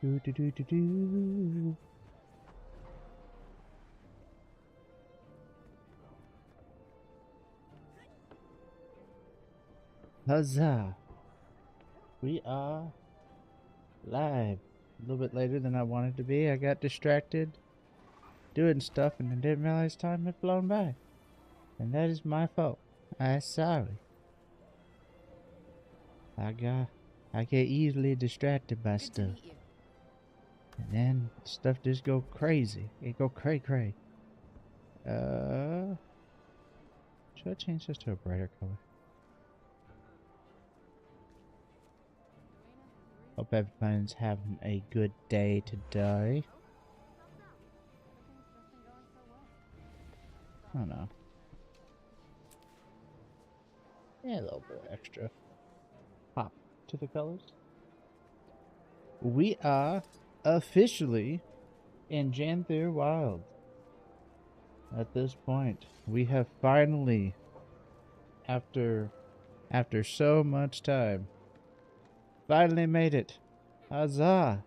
Do do do do do. Huzzah! We are live. A little bit later than I wanted to be. I got distracted doing stuff and I didn't realize time had flown by. And that is my fault. I'm sorry. I get easily distracted by stuff. And then stuff just go crazy. It go cray cray. Should I change this to a brighter color? Hope everyone's having a good day today. I don't know. Yeah, a little bit extra pop to the colors. We are officially in Janthir Wilds. At this point, we have finally, after so much time, finally made it. Huzzah!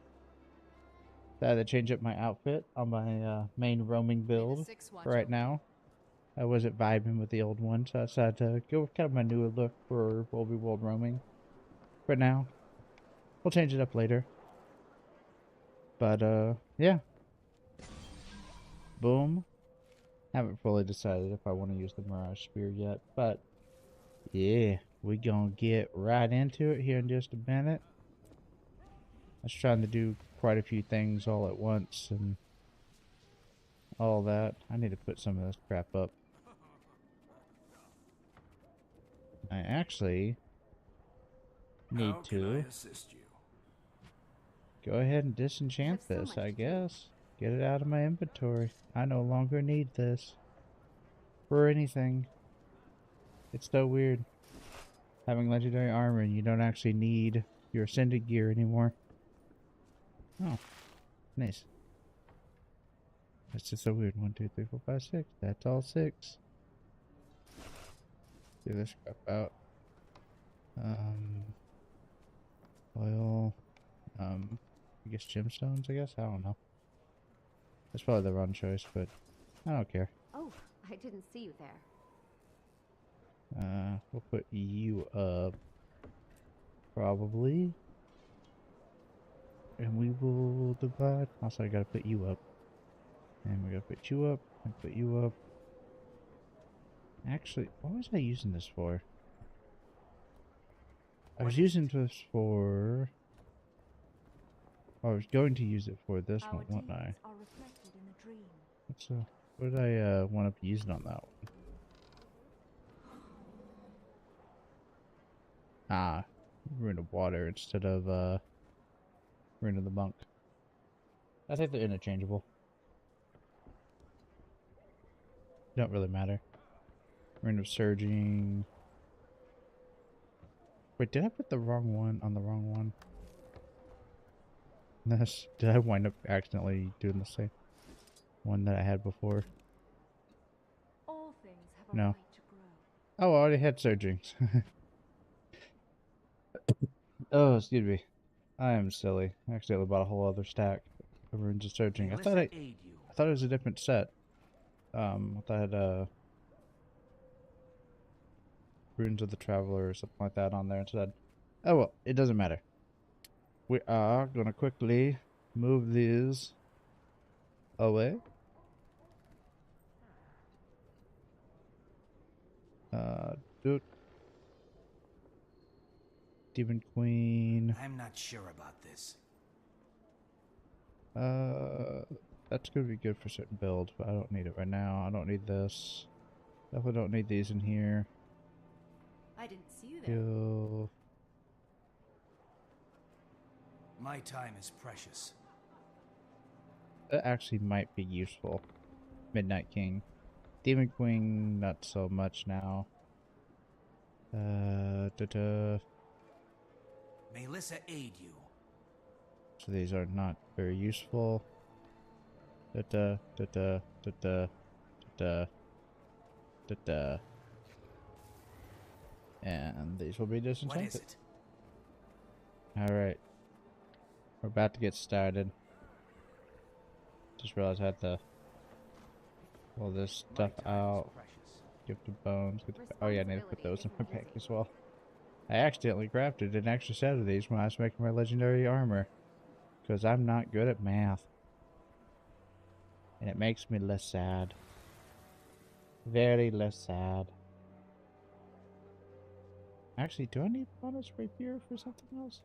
I had to change up my outfit on my main roaming build for right now. I wasn't vibing with the old one, so I decided to go with kind of my newer look for World roaming. For now, we'll change it up later. But yeah. Boom. Haven't fully decided if I want to use the Mirage Spear yet, but yeah, we gonna get right into it here in just a minute. I was trying to do quite a few things all at once and all that. I need to put some of this crap up. I actually need to go ahead and disenchant this, I guess. Get it out of my inventory. I no longer need this for anything. It's so weird. Having legendary armor and you don't actually need your ascended gear anymore. Oh, nice. That's just so weird. 1, 2, 3, 4, 5, 6. That's all 6. Do this crap out. Oil. I guess gemstones, I guess? I don't know. That's probably the wrong choice, but I don't care. Oh, I didn't see you there. We'll put you up. Probably. And we will divide. Also, I gotta put you up. And we gotta put you up. And put you up. Actually, what was I using this for? I was using this for... I was going to use it for this one, wasn't I? What did I want to be using on that one? Ah, Rune of Water instead of Rune of the Monk. I think they're interchangeable. Don't really matter. Rune of Surging. Wait, did I put the wrong one on the wrong one? Did I wind up accidentally doing the same one that I had before? All things have a No. right to grow. Oh, I already had Surging. Oh, excuse me. I am silly. I accidentally bought a whole other stack of Runes of Surging. I thought it was a different set. I thought I had Runes of the Traveler or something like that on there instead. Oh well, it doesn't matter. We are gonna quickly move these away. Dude. Demon Queen. I'm not sure about this. That's gonna be good for certain builds, but I don't need it right now. I don't need this. Definitely don't need these in here. I didn't see you there. Kill. My time is precious. That actually might be useful. Midnight King. Demon Queen, not so much now. May Lissa aid you. So these are not very useful. And these will be disenchanted. What is it? Alright. We're about to get started. Just realized I had to pull this stuff out. Give the bones. Oh yeah, I need to put those in my bag as well. I accidentally crafted an extra set of these when I was making my legendary armor. Because I'm not good at math. And it makes me less sad. Very less sad. Actually, do I need bonus rapier for something else?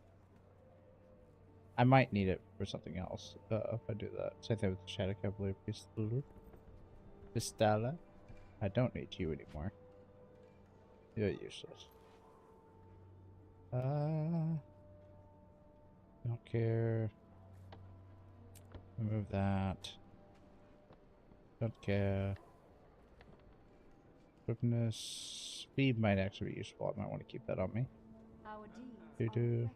I might need it for something else if I do that. Same thing with the Shadow Cavalier Pistola. I don't need you anymore. You're useless. Don't care. Remove that. Don't care. Quickness. Speed might actually be useful. I might want to keep that on me. Do.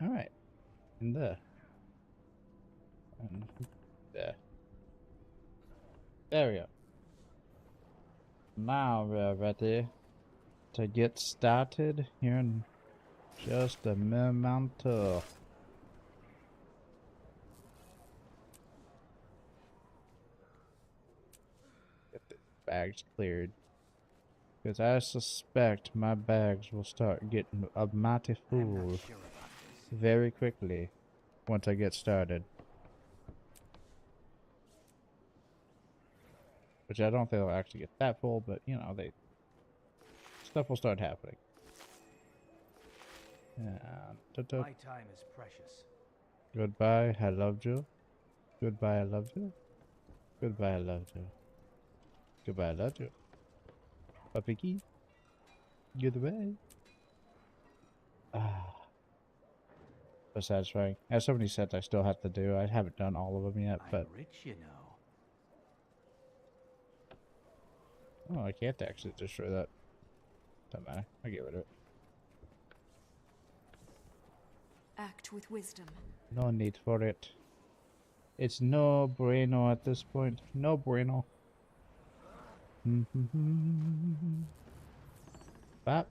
Alright. And there. And there. There we go. Now we're ready to get started here in just a moment. Get the bags cleared. Because I suspect my bags will start getting a mighty full very quickly once I get started. Which I don't think they'll actually get that full, but you know, stuff will start happening. And My time is precious. Goodbye, I loved you. Goodbye, I loved you. Goodbye, I loved you. Goodbye, I loved you. Papiki. Goodbye. So satisfying. I have so many sets I still have to do. I haven't done all of them yet, but I'm rich, you know. oh, I can't actually destroy that. Doesn't matter. I get rid of it. Act with wisdom. No need for it. It's no bueno at this point. No bueno. Bop.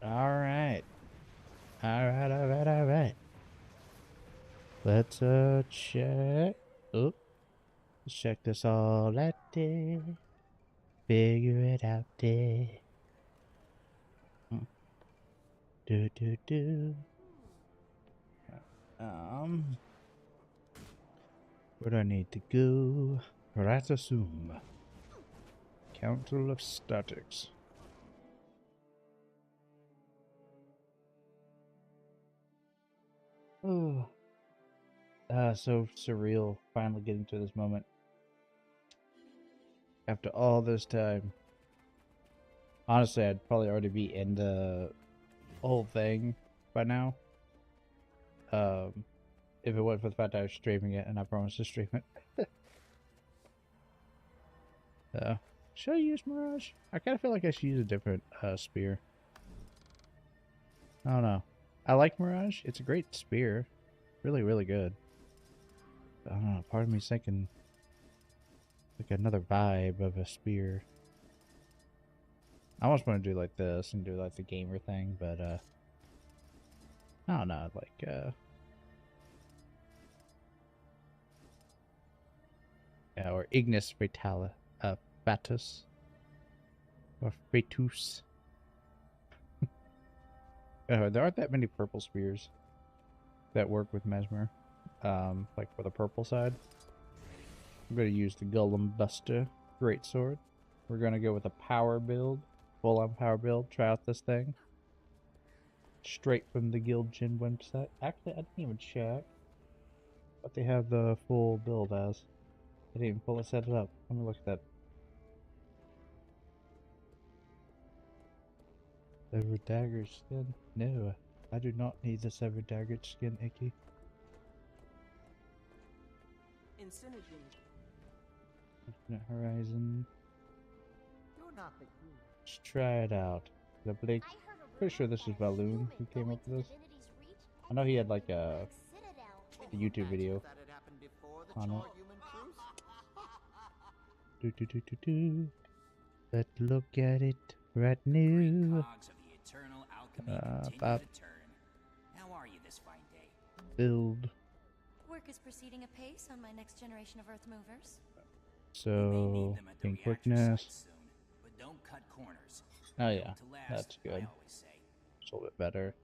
Alright. Alright. Let's check. Oop. Let's check this all out there. Figure it out there. Do. Where do I need to go? Ratasum. Council of Statics. Oh. So surreal finally getting to this moment. After all this time. Honestly, I'd probably already be in the whole thing by now. If it wasn't for the fact that I was streaming it, and I promised to stream it. Should I use Mirage? I kind of feel like I should use a different spear. I don't know. I like Mirage. It's a great spear. Really, really good. I don't know. Part of me's thinking like another vibe of a spear. I almost want to do like this and do like the gamer thing, but I don't know. Like yeah, or Ignis Fatus. Or Fatus. There aren't that many purple spears that work with Mesmer. Like for the purple side. I'm going to use the Golem Buster Greatsword. We're going to go with a power build. Full on power build. Try out this thing. Straight from the Guild Gen website. Actually, I didn't even check what they have the full build as. I didn't even fully set it up. Let me look at that. Severed dagger skin? No, I do not need the severed dagger skin, Icky. Infinite Horizon. Let's try it out. Pretty sure this is Valoon who came up with this. I know he had like a YouTube video on it. Let's look at it right now. Alchemy continue That to turn. How are you this fine day? build. Work is proceeding apace on my next generation of Earth movers. We may need So them at the in reactor quickness. site soon, but don't cut corners. Oh Built yeah, to last, that's I good. always say. It's a little bit better.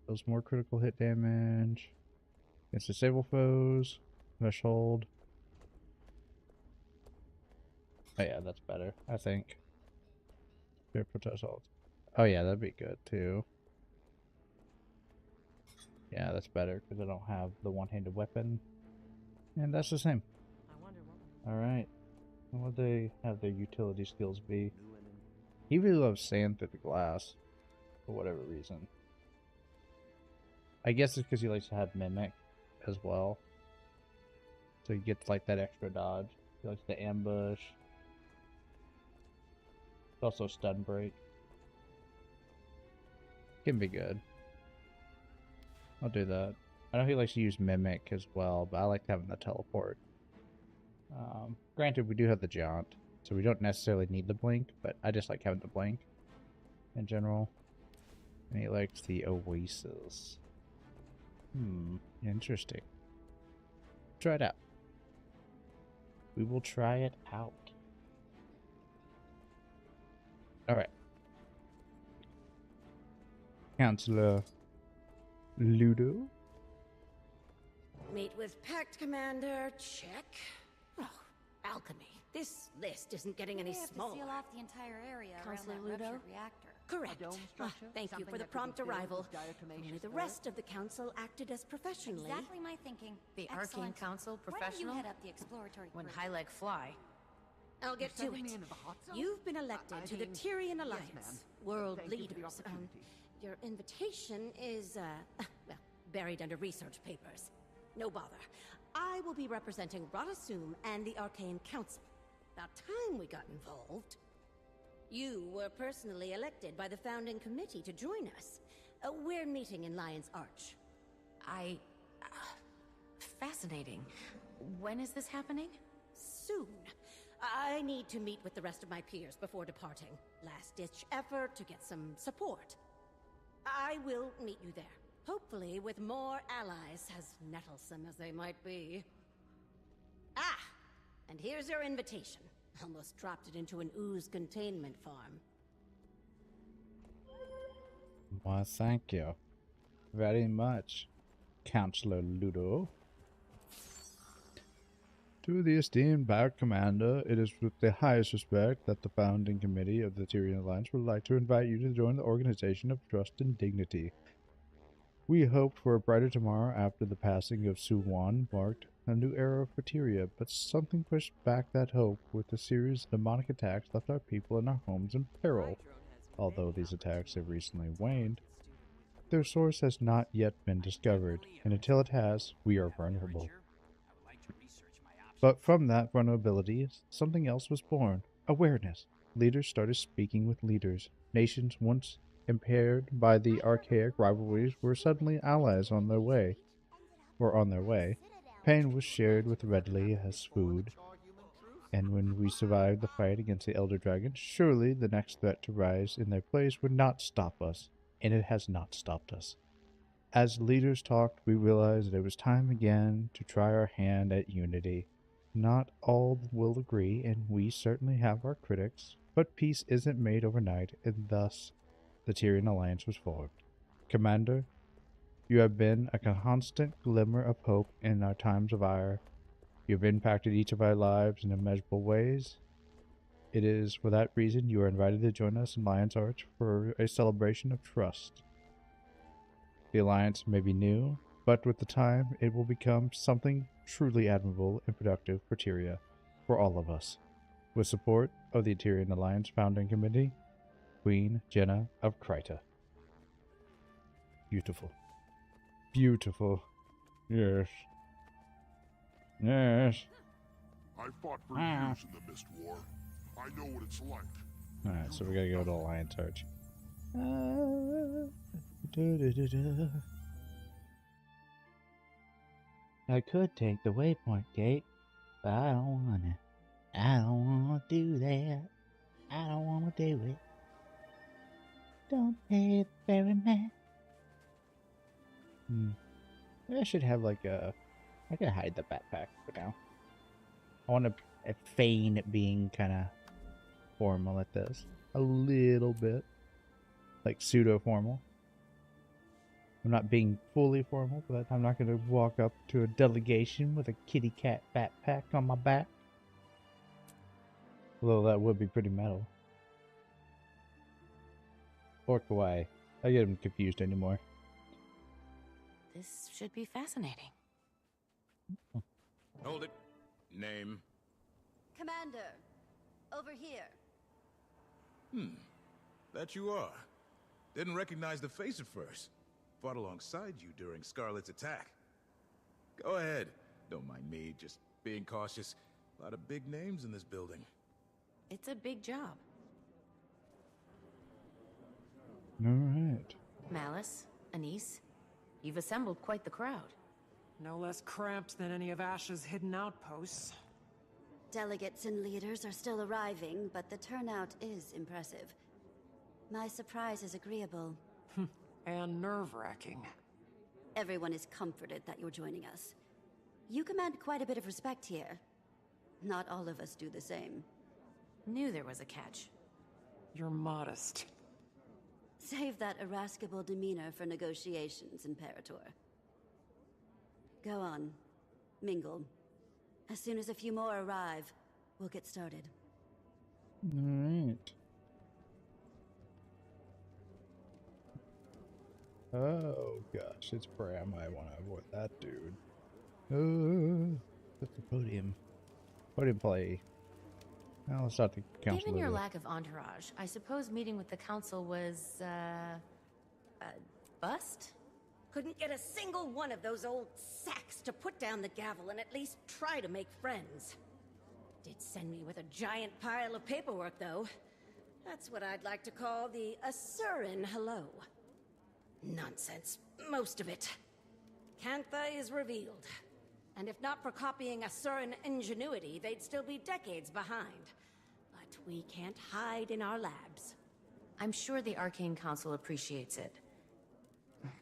Those more critical hit damage against disable foes. Threshold. Oh yeah, that's better. I think. Spirit protest ult. Oh yeah, that'd be good too. Yeah, that's better because I don't have the one-handed weapon, and that's the same. All right. What would they have their utility skills be? He really loves sand through the glass, for whatever reason. I guess it's because he likes to have mimic as well, so he gets like that extra dodge. He likes to ambush. Also stun break. Can be good. I'll do that. I know he likes to use mimic as well, but I like having the teleport. Granted, we do have the jaunt, so we don't necessarily need the blink, but I just like having the blink in general. And he likes the oasis. Interesting. Try it out. We will try it out. Alright. Counselor Ludo? Meet with Pact Commander, check. Oh, alchemy. This list isn't getting any We have to smaller. seal off the entire area Counselor around that Ludo? ruptured reactor. Correct. Thank you for the prompt arrival. Only the rest of the council acted as professionally. Exactly my thinking. The Arcane Excellent. Council Why don't professional? you head up the exploratory When group? high leg fly. I'll get to it. You've been elected to the Tyrian Alliance, world leaders. Your invitation is, well, buried under research papers. No bother. I will be representing Radasum and the Arcane Council. About time we got involved. You were personally elected by the founding committee to join us. We're meeting in Lion's Arch. Fascinating. When is this happening? Soon. I need to meet with the rest of my peers before departing. Last-ditch effort to get some support. I will meet you there. Hopefully with more allies, as nettlesome as they might be. Ah! And here's your invitation. Almost dropped it into an ooze containment farm. Well, thank you very much, Counselor Ludo. To the esteemed Pact Commander, it is with the highest respect that the founding committee of the Tyrian Alliance would like to invite you to join the organization of trust and dignity. We hoped for a brighter tomorrow after the passing of Suwan marked a new era for Tyria, but something pushed back that hope with a series of demonic attacks left our people and our homes in peril. Although these attacks have recently waned, their source has not yet been discovered, and until it has, we are vulnerable. But from that vulnerability, something else was born. Awareness. Leaders started speaking with leaders. Nations once impaired by the archaic rivalries were suddenly allies on their way. Pain was shared with readily as food. And when we survived the fight against the Elder Dragon, surely the next threat to rise in their place would not stop us. And it has not stopped us. As leaders talked, we realized that it was time again to try our hand at unity. Not all will agree, and we certainly have our critics, but peace isn't made overnight, and thus the Tyrian Alliance was formed. Commander, you have been a constant glimmer of hope in our times of ire. You have impacted each of our lives in immeasurable ways. It is for that reason you are invited to join us in Lion's Arch for a celebration of trust. The Alliance may be new, but with the time it will become something truly admirable and productive for Tyria, for all of us. With support of the Tyrian Alliance Founding Committee, Queen Jenna of Kryta. Beautiful. Beautiful. Yes. Yes. I fought for years in the Mist War. I know what it's like. Alright, so we gotta go to Alliance Arch. I could take the waypoint gate, but I don't wanna. I don't wanna do that. I don't wanna do it. Don't pay the ferryman. I should have like a... I can hide the backpack for now. I want to feign it being kind of formal at this. A little bit. Like pseudo-formal. I'm not being fully formal, but I'm not going to walk up to a delegation with a kitty cat backpack on my back. Although that would be pretty metal. Or kawaii. I get them confused anymore. This should be fascinating. Hold it. Name? Commander, over here. That you are. Didn't recognize the face at first. Fought alongside you during Scarlet's attack. Go ahead. Don't mind me, just being cautious. A lot of big names in this building. It's a big job. Alright. Malice, Anise, you've assembled quite the crowd. No less cramped than any of Ash's hidden outposts. Delegates and leaders are still arriving, but the turnout is impressive. My surprise is agreeable. And nerve-wracking. Everyone is comforted that you're joining us. You command quite a bit of respect here. Not all of us do the same. Knew there was a catch. You're modest. Save that irascible demeanor for negotiations, Imperator. Go on. Mingle. As soon as a few more arrive, we'll get started. Alright. Oh gosh, it's Bram. I want to avoid that dude. That's the podium. Podium play. Well, let's not the council. Given your lack of entourage, I suppose meeting with the council was, a bust? Couldn't get a single one of those old sacks to put down the gavel and at least try to make friends. Did send me with a giant pile of paperwork, though. That's what I'd like to call the Asuran hello. Nonsense, most of it. Cantha is revealed. And if not for copying Asuran ingenuity, they'd still be decades behind. But we can't hide in our labs. I'm sure the Arcane Council appreciates it.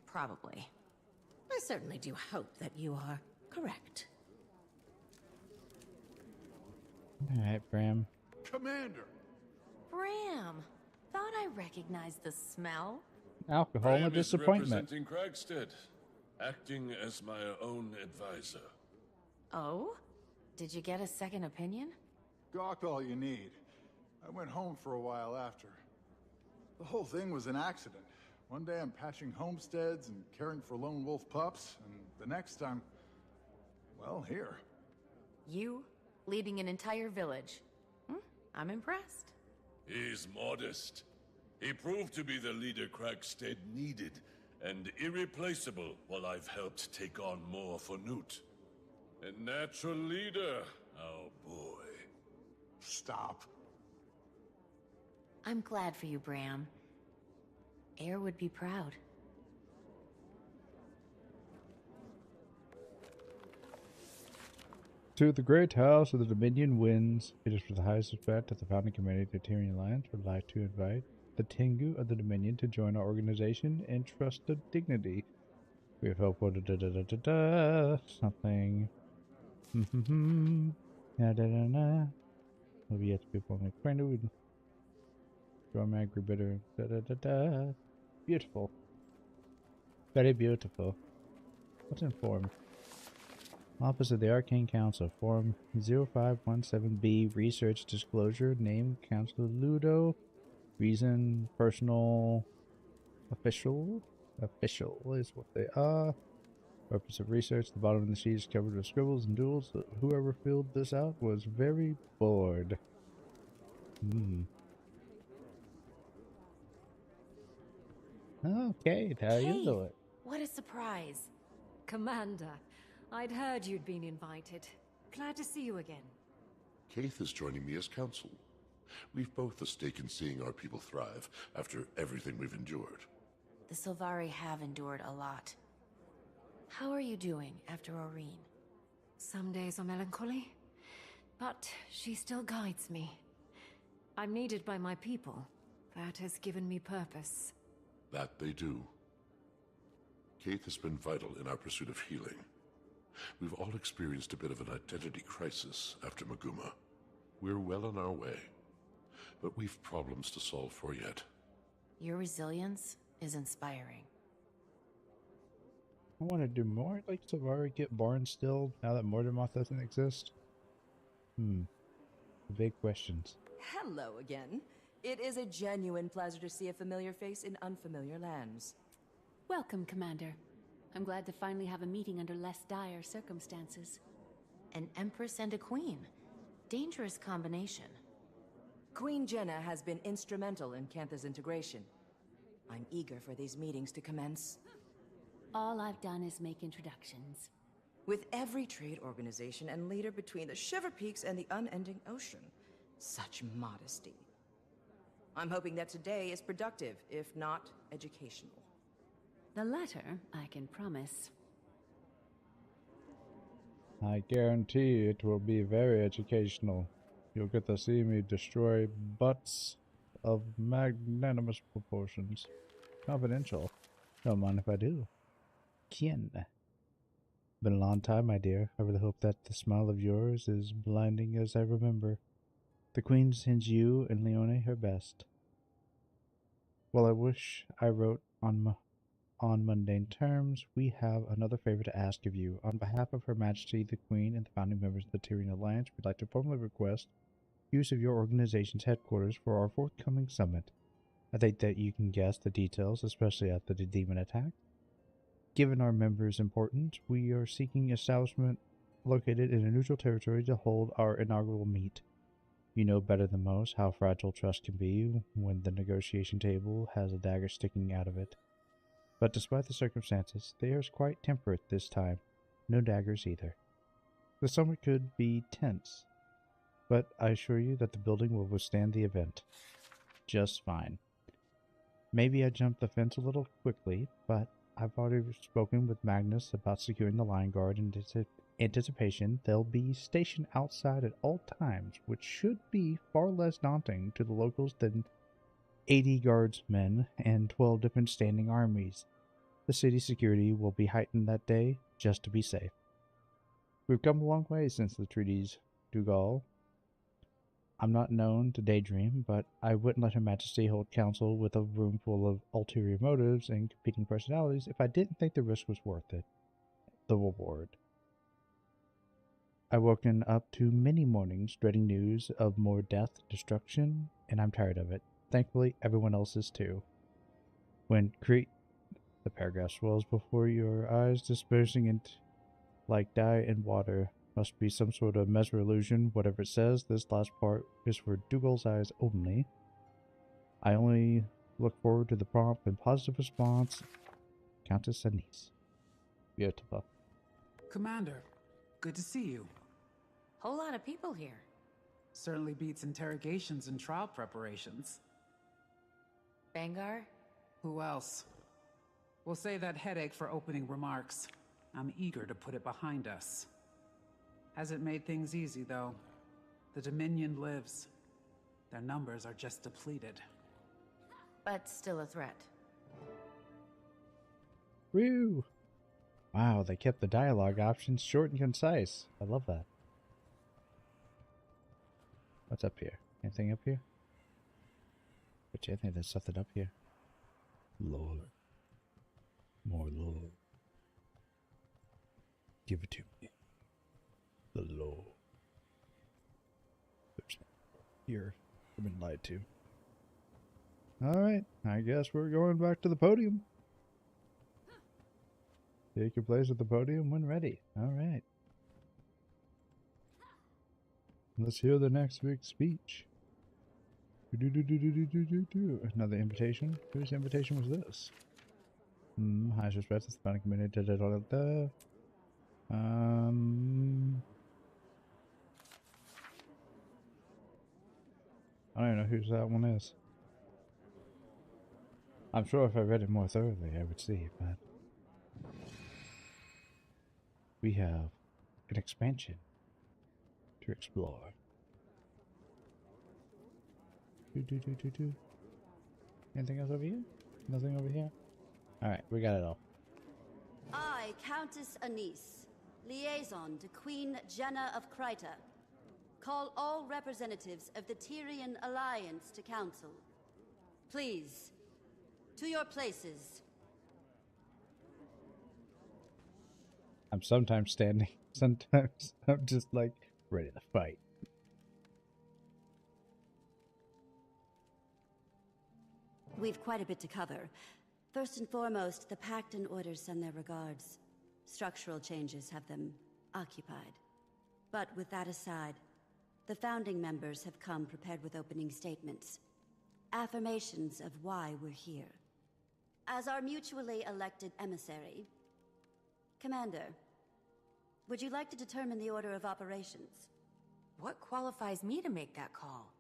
Probably. I certainly do hope that you are correct. Alright, Bram. Commander! Bram! Thought I recognized the smell. Alcohol and disappointment. Representing Kragstead, acting as my own advisor. Oh? Did you get a second opinion? Gawk all you need. I went home for a while after. The whole thing was an accident. One day I'm patching homesteads and caring for lone wolf pups, and the next I'm... well, here. You leading an entire village. I'm impressed. He's modest. He proved to be the leader Kragstead needed, and irreplaceable while I've helped take on more for Newt. A natural leader, oh boy. Stop. I'm glad for you, Bram. Air would be proud. To the great house of the Dominion Winds, it is with the highest respect that the founding committee of the Tyrian Alliance would like to invite the Tengu of the Dominion to join our organization and trust of dignity. We have helped for something. Will be yet to be formally acquainted. Storm angry bitter. Beautiful. Very beautiful. What's informed? Office of the Arcane Council, Form 0517B, Research Disclosure, Name, Councilor Ludo, Reason, Personal, Official is what they are. Purpose of research, the bottom of the sheet is covered with scribbles and doodles. Whoever filled this out was very bored. Okay, how you doing? What a surprise. Commander, I'd heard you'd been invited. Glad to see you again. Kaith is joining me as counsel. We've both a stake in seeing our people thrive after everything we've endured. The Sylvari have endured a lot. How are you doing after Aurene? Some days are melancholy, but she still guides me. I'm needed by my people. That has given me purpose. That they do. Kaith has been vital in our pursuit of healing. We've all experienced a bit of an identity crisis after Maguma. We're well on our way, but we've problems to solve for yet. Your resilience is inspiring. I want to do more like Sylvari, get Barn still now that Mortimermoth doesn't exist. Big questions. Hello again. It is a genuine pleasure to see a familiar face in unfamiliar lands. Welcome, Commander. I'm glad to finally have a meeting under less dire circumstances. An empress and a queen. Dangerous combination. Queen Jenna has been instrumental in Cantha's integration. I'm eager for these meetings to commence. All I've done is make introductions. With every trade organization and leader between the Shiver Peaks and the unending ocean. Such modesty. I'm hoping that today is productive, if not educational. The latter, I can promise. I guarantee it will be very educational. You'll get to see me destroy butts of magnanimous proportions. Confidential. Don't mind if I do. Kin. Been a long time, my dear. I really hope that the smile of yours is blinding as I remember. The Queen sends you and Leone her best. While I wish I wrote on mundane terms, we have another favor to ask of you. On behalf of Her Majesty the Queen and the founding members of the Tyrian Alliance, we'd like to formally request use of your organization's headquarters for our forthcoming summit. I think that you can guess the details, especially after the demon attack. Given our members' importance, we are seeking establishment located in a neutral territory to hold our inaugural meet. You know better than most how fragile trust can be when the negotiation table has a dagger sticking out of it. But despite the circumstances, they are quite temperate this time. No daggers either. The summit could be tense, but I assure you that the building will withstand the event. Just fine. Maybe I jumped the fence a little quickly, but I've already spoken with Magnus about securing the Lion Guard in anticipation. They'll be stationed outside at all times, which should be far less daunting to the locals than 80 guardsmen and 12 different standing armies. The city's security will be heightened that day, just to be safe. We've come a long way since the treaties Dougal. I'm not known to daydream, but I wouldn't let Her Majesty hold council with a room full of ulterior motives and competing personalities if I didn't think the risk was worth it. The reward. I've woken up to many mornings dreading news of more death, destruction, and I'm tired of it. Thankfully, everyone else is too. When the paragraph swells before your eyes, dispersing it like dye in water. Must be some sort of mesmer illusion, whatever it says. This last part is for Dougal's eyes only. I only look forward to the prompt and positive response. Countess Anise. Beautiful. Commander, good to see you. Whole lot of people here. Certainly beats interrogations and trial preparations. Bangar? Who else? We'll save that headache for opening remarks. I'm eager to put it behind us. Hasn't made things easy, though. The Dominion lives. Their numbers are just depleted. But still a threat. Woo! Wow, they kept the dialogue options short and concise. I love that. What's up here? Anything up here? But yeah, I think there's something up here. Lord. More Lord. Give it to me. The Lord. Oops. Here. I've been lied to. Alright, I guess we're going back to the podium. Take your place at the podium when ready. Alright. Let's hear the next big speech. Another invitation? Whose invitation was this? Highest respect to the founding community. I don't even know whose that one is. I'm sure if I read it more thoroughly, I would see, but we have an expansion to explore. Anything else over here? Nothing over here? Alright, we got it all. I, Countess Anise, liaison to Queen Jenna of Kryta, call all representatives of the Tyrian Alliance to council. Please, to your places. I'm sometimes standing, sometimes I'm just like ready to fight. We've quite a bit to cover. First and foremost, the Pact and Orders send their regards. Structural changes have them occupied. But with that aside, the founding members have come prepared with opening statements. Affirmations of why we're here. As our mutually elected emissary, Commander, would you like to determine the order of operations? What qualifies me to make that call?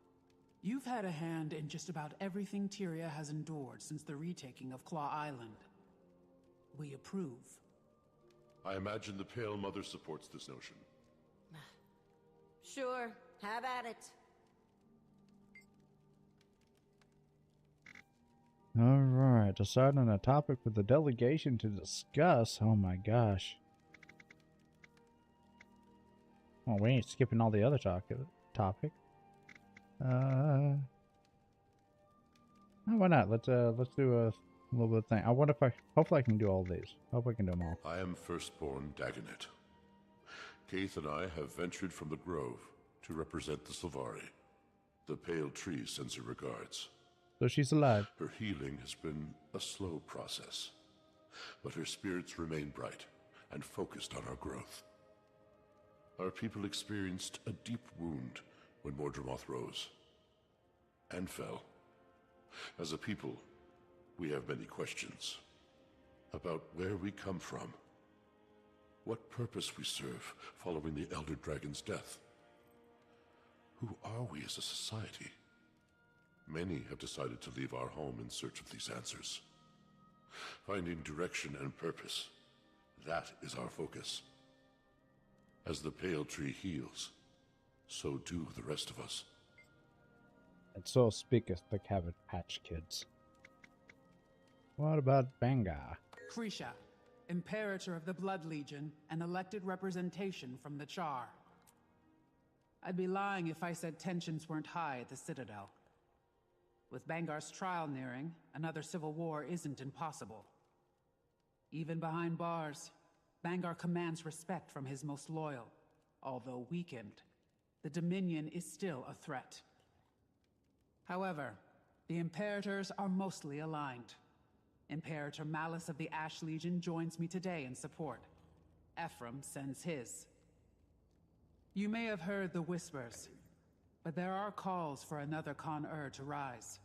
You've had a hand in just about everything Tyria has endured since the retaking of Claw Island. We approve. I imagine the Pale Mother supports this notion. Sure, have at it. Alright, decide on a topic for the delegation to discuss. Oh my gosh. Well, we ain't skipping all the other topic. Oh, why not? Let's do a little bit of thing. I wonder if hopefully I can do all these. Hope I can do them all. I am firstborn Dagonet. Kaith and I have ventured from the Grove to represent the Sylvari. The Pale Tree sends her regards. So she's alive. Her healing has been a slow process, but her spirits remain bright and focused on our growth. Our people experienced a deep wound when Mordramoth rose and fell. As a people, we have many questions about where we come from, what purpose we serve following the Elder Dragon's death. Who are we as a society? Many have decided to leave our home in search of these answers. Finding direction and purpose, that is our focus. As the Pale Tree heals, so do the rest of us. And so speaketh the Cabbage Patch Kids. What about Bangar? Krisha, Imperator of the Blood Legion and elected representation from the Char. I'd be lying if I said tensions weren't high at the Citadel. With Bangar's trial nearing, another civil war isn't impossible. Even behind bars, Bangar commands respect from his most loyal. Although weakened, the Dominion is still a threat. However, the Imperators are mostly aligned. Imperator Malice of the Ash Legion joins me today in support. Ephraim sends his. You may have heard the whispers, but there are calls for another Con-Ur to rise.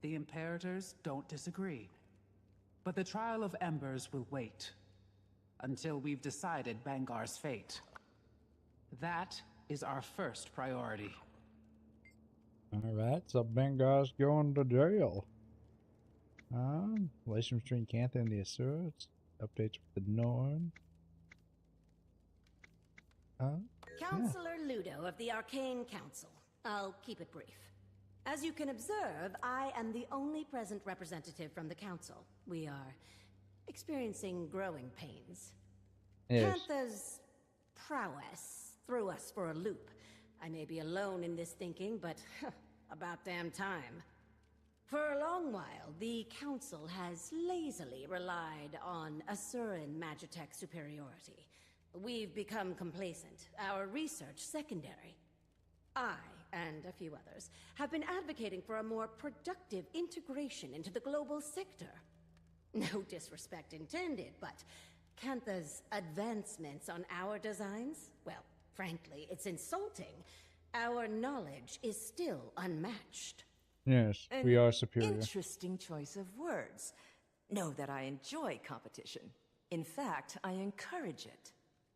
The Imperators don't disagree. But the Trial of Embers will wait until we've decided Bangar's fate. That is our first priority. Alright, so Bangar's going to jail. Relations between Cantha and the Asuras. Updates with the Norn. Counselor Ludo of the Arcane Council. I'll keep it brief. As you can observe, I am the only present representative from the Council. We are experiencing growing pains. Yes. Cantha's prowess threw us for a loop. I may be alone in this thinking, but about damn time. For a long while, the Council has lazily relied on Asuran Magitech superiority. We've become complacent, our research secondary. I, and a few others, have been advocating for a more productive integration into the global sector. No disrespect intended, but Cantha's advancements on our designs? Well, frankly, it's insulting. Our knowledge is still unmatched. Yes, we are superior. Interesting choice of words. Know that I enjoy competition. In fact, I encourage it.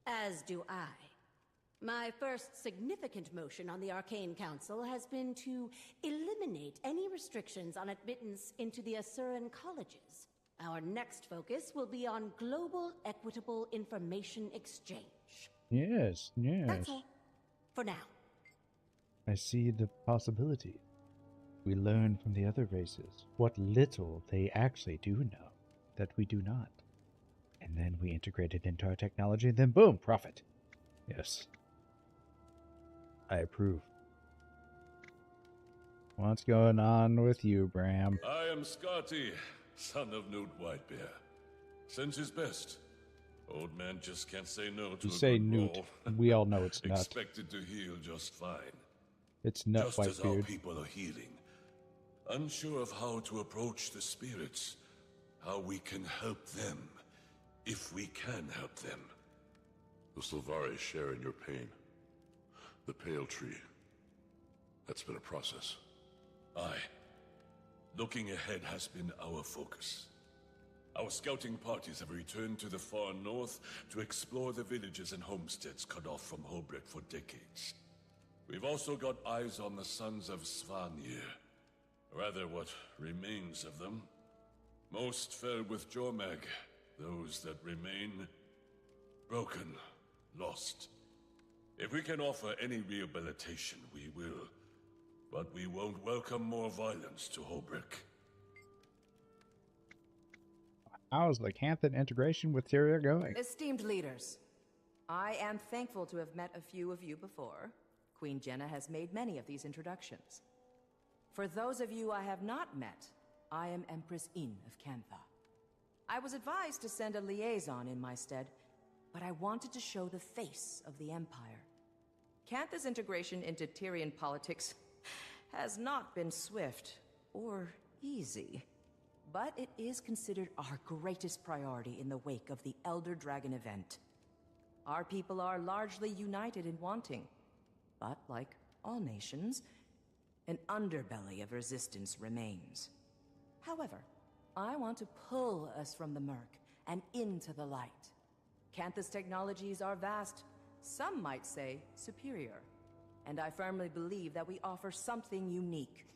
As do I. My first significant motion on the Arcane Council has been to eliminate any restrictions on admittance into the Asuran colleges. Our next focus will be on global equitable information exchange. Yes, yes. That's all. For now. I see the possibility. We learn from the other races what little they actually do know that we do not. And then we integrate it into our technology, and then boom, profit. Yes. I approve. What's going on with you, Bram? I am Scotty, son of Newt Whitebear. Sends his best. Old man just can't say no to You a say good Newt. roll. We all know it's Nut. Expected to heal just fine. It's Nut Just as our Whitebeard. people are healing. Unsure of how to approach the spirits. How we can help them. If we can help them. The Sylvari share in your pain. The Pale Tree. That's been a process. Aye. Looking ahead has been our focus. Our scouting parties have returned to the far north to explore the villages and homesteads cut off from Holbrook for decades. We've also got eyes on the sons of Svanir. Rather, what remains of them. Most fell with Jormag. Those that remain, broken, lost. If we can offer any rehabilitation, we will. But we won't welcome more violence to Holbrook. How's the Canthan integration with Tyria going? Esteemed leaders, I am thankful to have met a few of you before. Queen Jenna has made many of these introductions. For those of you I have not met, I am Empress Yin of Cantha. I was advised to send a liaison in my stead, but I wanted to show the face of the Empire. Cantha's integration into Tyrian politics has not been swift or easy. But it is considered our greatest priority in the wake of the Elder Dragon event. Our people are largely united in wanting, but like all nations, an underbelly of resistance remains. However, I want to pull us from the murk and into the light. Cantha's technologies are vast, some might say superior, and I firmly believe that we offer something unique.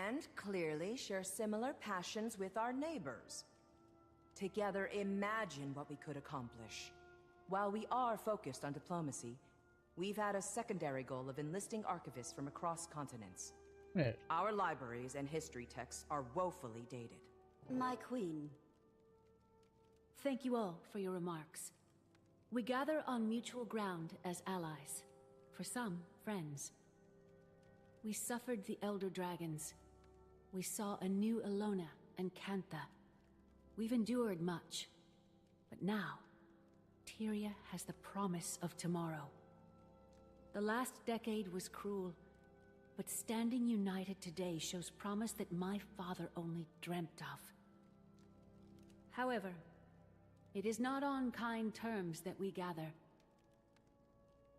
And clearly share similar passions with our neighbors. Together, imagine what we could accomplish. While we are focused on diplomacy, we've had a secondary goal of enlisting archivists from across continents. Yeah. Our libraries and history texts are woefully dated. My queen. Thank you all for your remarks. We gather on mutual ground as allies. For some, friends. We suffered the Elder Dragons. We saw a new Elona and Cantha. We've endured much. But now, Tyria has the promise of tomorrow. The last decade was cruel, but standing united today shows promise that my father only dreamt of. However, it is not on kind terms that we gather.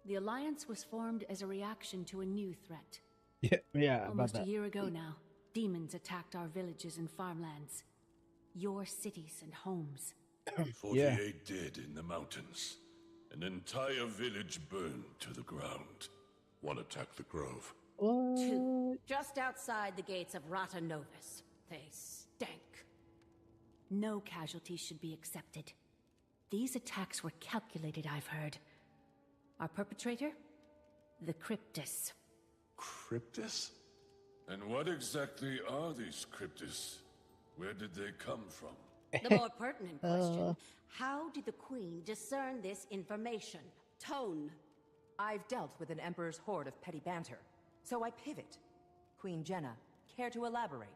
The Alliance was formed as a reaction to a new threat. Yeah, Almost about a that. year ago now, demons attacked our villages and farmlands. Your cities and homes. 48 dead in the mountains. An entire village burned to the ground. One attacked the grove. Two, just outside the gates of Rata Novus. They stank. No casualties should be accepted. These attacks were calculated, I've heard. Our perpetrator? The Cryptus. Cryptus? And what exactly are these cryptis? Where did they come from? The more pertinent question, how did the Queen discern this information? Tone. I've dealt with an Emperor's horde of petty banter, so I pivot. Queen Jenna, care to elaborate?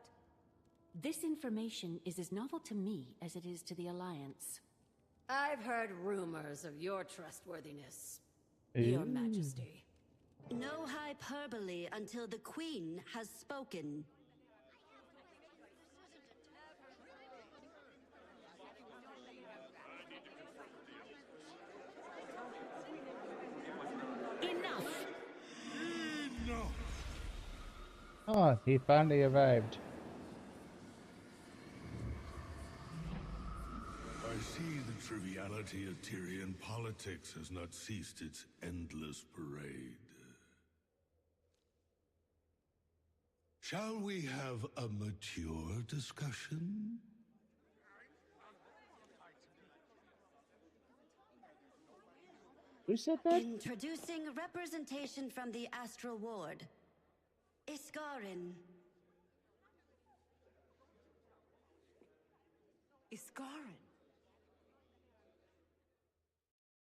This information is as novel to me as it is to the Alliance. I've heard rumors of your trustworthiness, Your Majesty. No hyperbole until the Queen has spoken. Enough! Oh, he finally arrived. I see the triviality of Tyrian politics has not ceased its endless parade. Shall we have a mature discussion? Who said that? Introducing representation from the Astral Ward. Iskarin. Iskarin.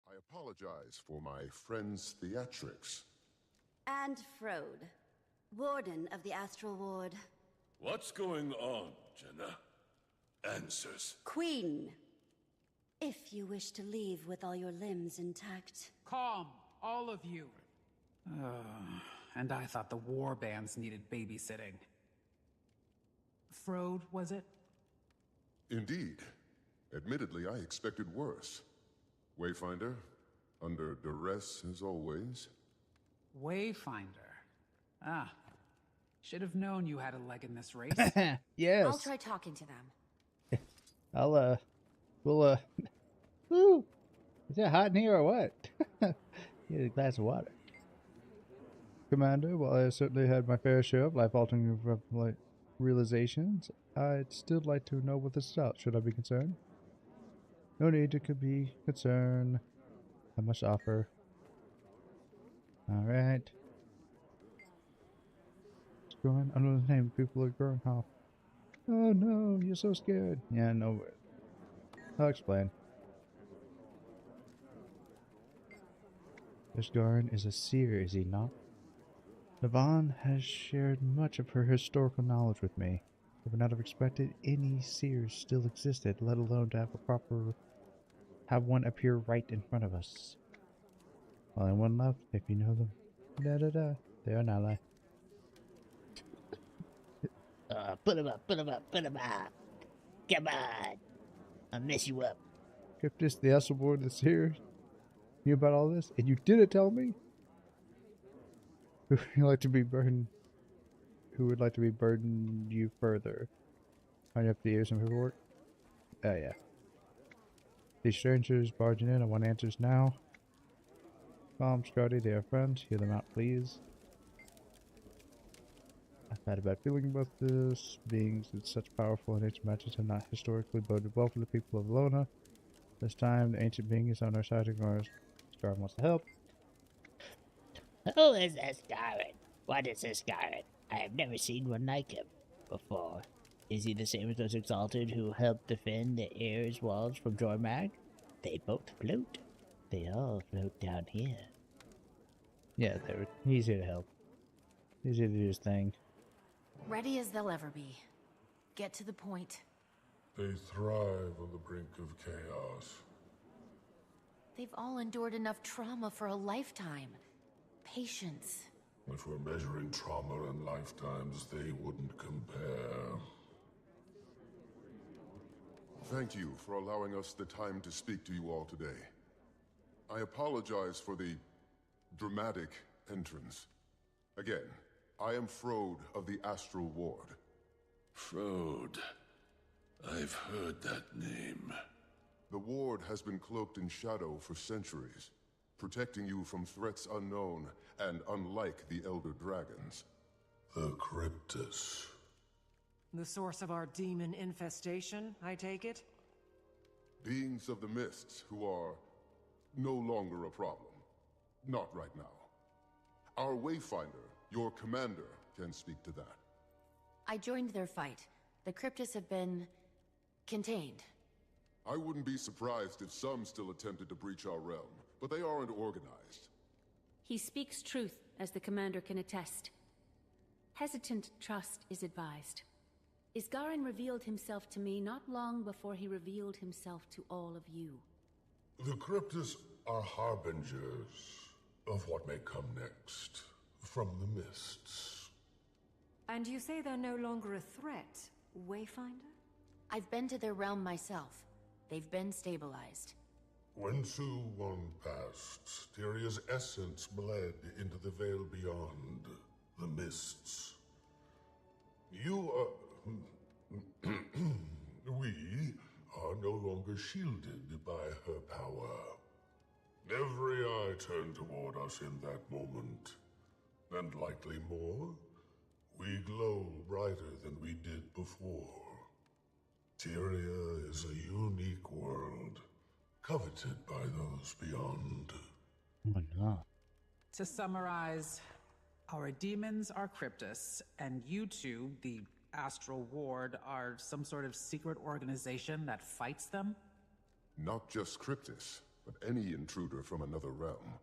I apologize for my friend's theatrics. And Frode, Warden of the Astral Ward. What's going on, Jenna? Answers. Queen. If you wish to leave with all your limbs intact. Calm, all of you. And I thought the war bands needed babysitting. Frode, was it? Indeed. Admittedly, I expected worse. Wayfinder, under duress as always. Wayfinder. Ah. Should have known you had a leg in this race. Yes. I'll try talking to them. We'll, woo! Is it hot in here or what? Get a glass of water. Commander, while I certainly had my fair share of life-altering realizations, I'd still like to know what this is about. Should I be concerned? No need to be concerned. I must offer. Alright. What's going on? Under the name, people are growing off. Oh no, you're so scared. Yeah, no. I'll explain. This Garin is a seer, is he not? Navon has shared much of her historical knowledge with me. I would not have expected any seers still existed, let alone to have one appear right in front of us. Only one left, if you know them. Da-da-da. They are an ally. Put him up, put him up, put him up. Come on. I'll mess you up. Cryptus, the Astral Ward, the seer, knew about all this, and you didn't tell me? Who would like to be burdened? Who would like to be burdened you further? I have to hear some paperwork. Oh yeah. These strangers barging in. I want answers now. Calm, Scotty, they are friends. Hear them out, please. I've had a bad feeling about this. Beings with such powerful and ancient matches have not historically boded well for the people of Lona. This time, the ancient being is on our side. Scar wants to help. Who is this Garin? What is this Garin? I have never seen one like him before. Is he the same as those Exalted who helped defend the Air's walls from Jormag? They both float. They all float down here. Yeah, he's here to help. He's here to do his thing. Ready as they'll ever be. Get to the point. They thrive on the brink of chaos. They've all endured enough trauma for a lifetime. Patience. If we're measuring trauma in lifetimes, they wouldn't compare. Thank you for allowing us the time to speak to you all today. I apologize for the dramatic entrance. Again, I am Frode of the Astral Ward. Frode. I've heard that name. The Ward has been cloaked in shadow for centuries, protecting you from threats unknown and unlike the Elder Dragons. The Cryptus. The source of our demon infestation, I take it? Beings of the Mists who are no longer a problem. Not right now. Our Wayfinder, your commander, can speak to that. I joined their fight. The Cryptus have been contained. I wouldn't be surprised if some still attempted to breach our realm, but they aren't organized. He speaks truth, as the commander can attest. Hesitant trust is advised. Isgarin revealed himself to me not long before he revealed himself to all of you. The Cryptus are harbingers of what may come next from the mists. And you say they're no longer a threat, Wayfinder? I've been to their realm myself. They've been stabilized. When Su One passed, Tyria's essence bled into the veil beyond the mists. You are... we are no longer shielded by her power. Every eye turned toward us in that moment. And likely more, we glow brighter than we did before. Tyria is a unique world, coveted by those beyond. Oh my god. To summarize, Our demons are Cryptus, and you two, the Astral Ward, are some sort of secret organization that fights them? Not just Cryptus, but any intruder from another realm.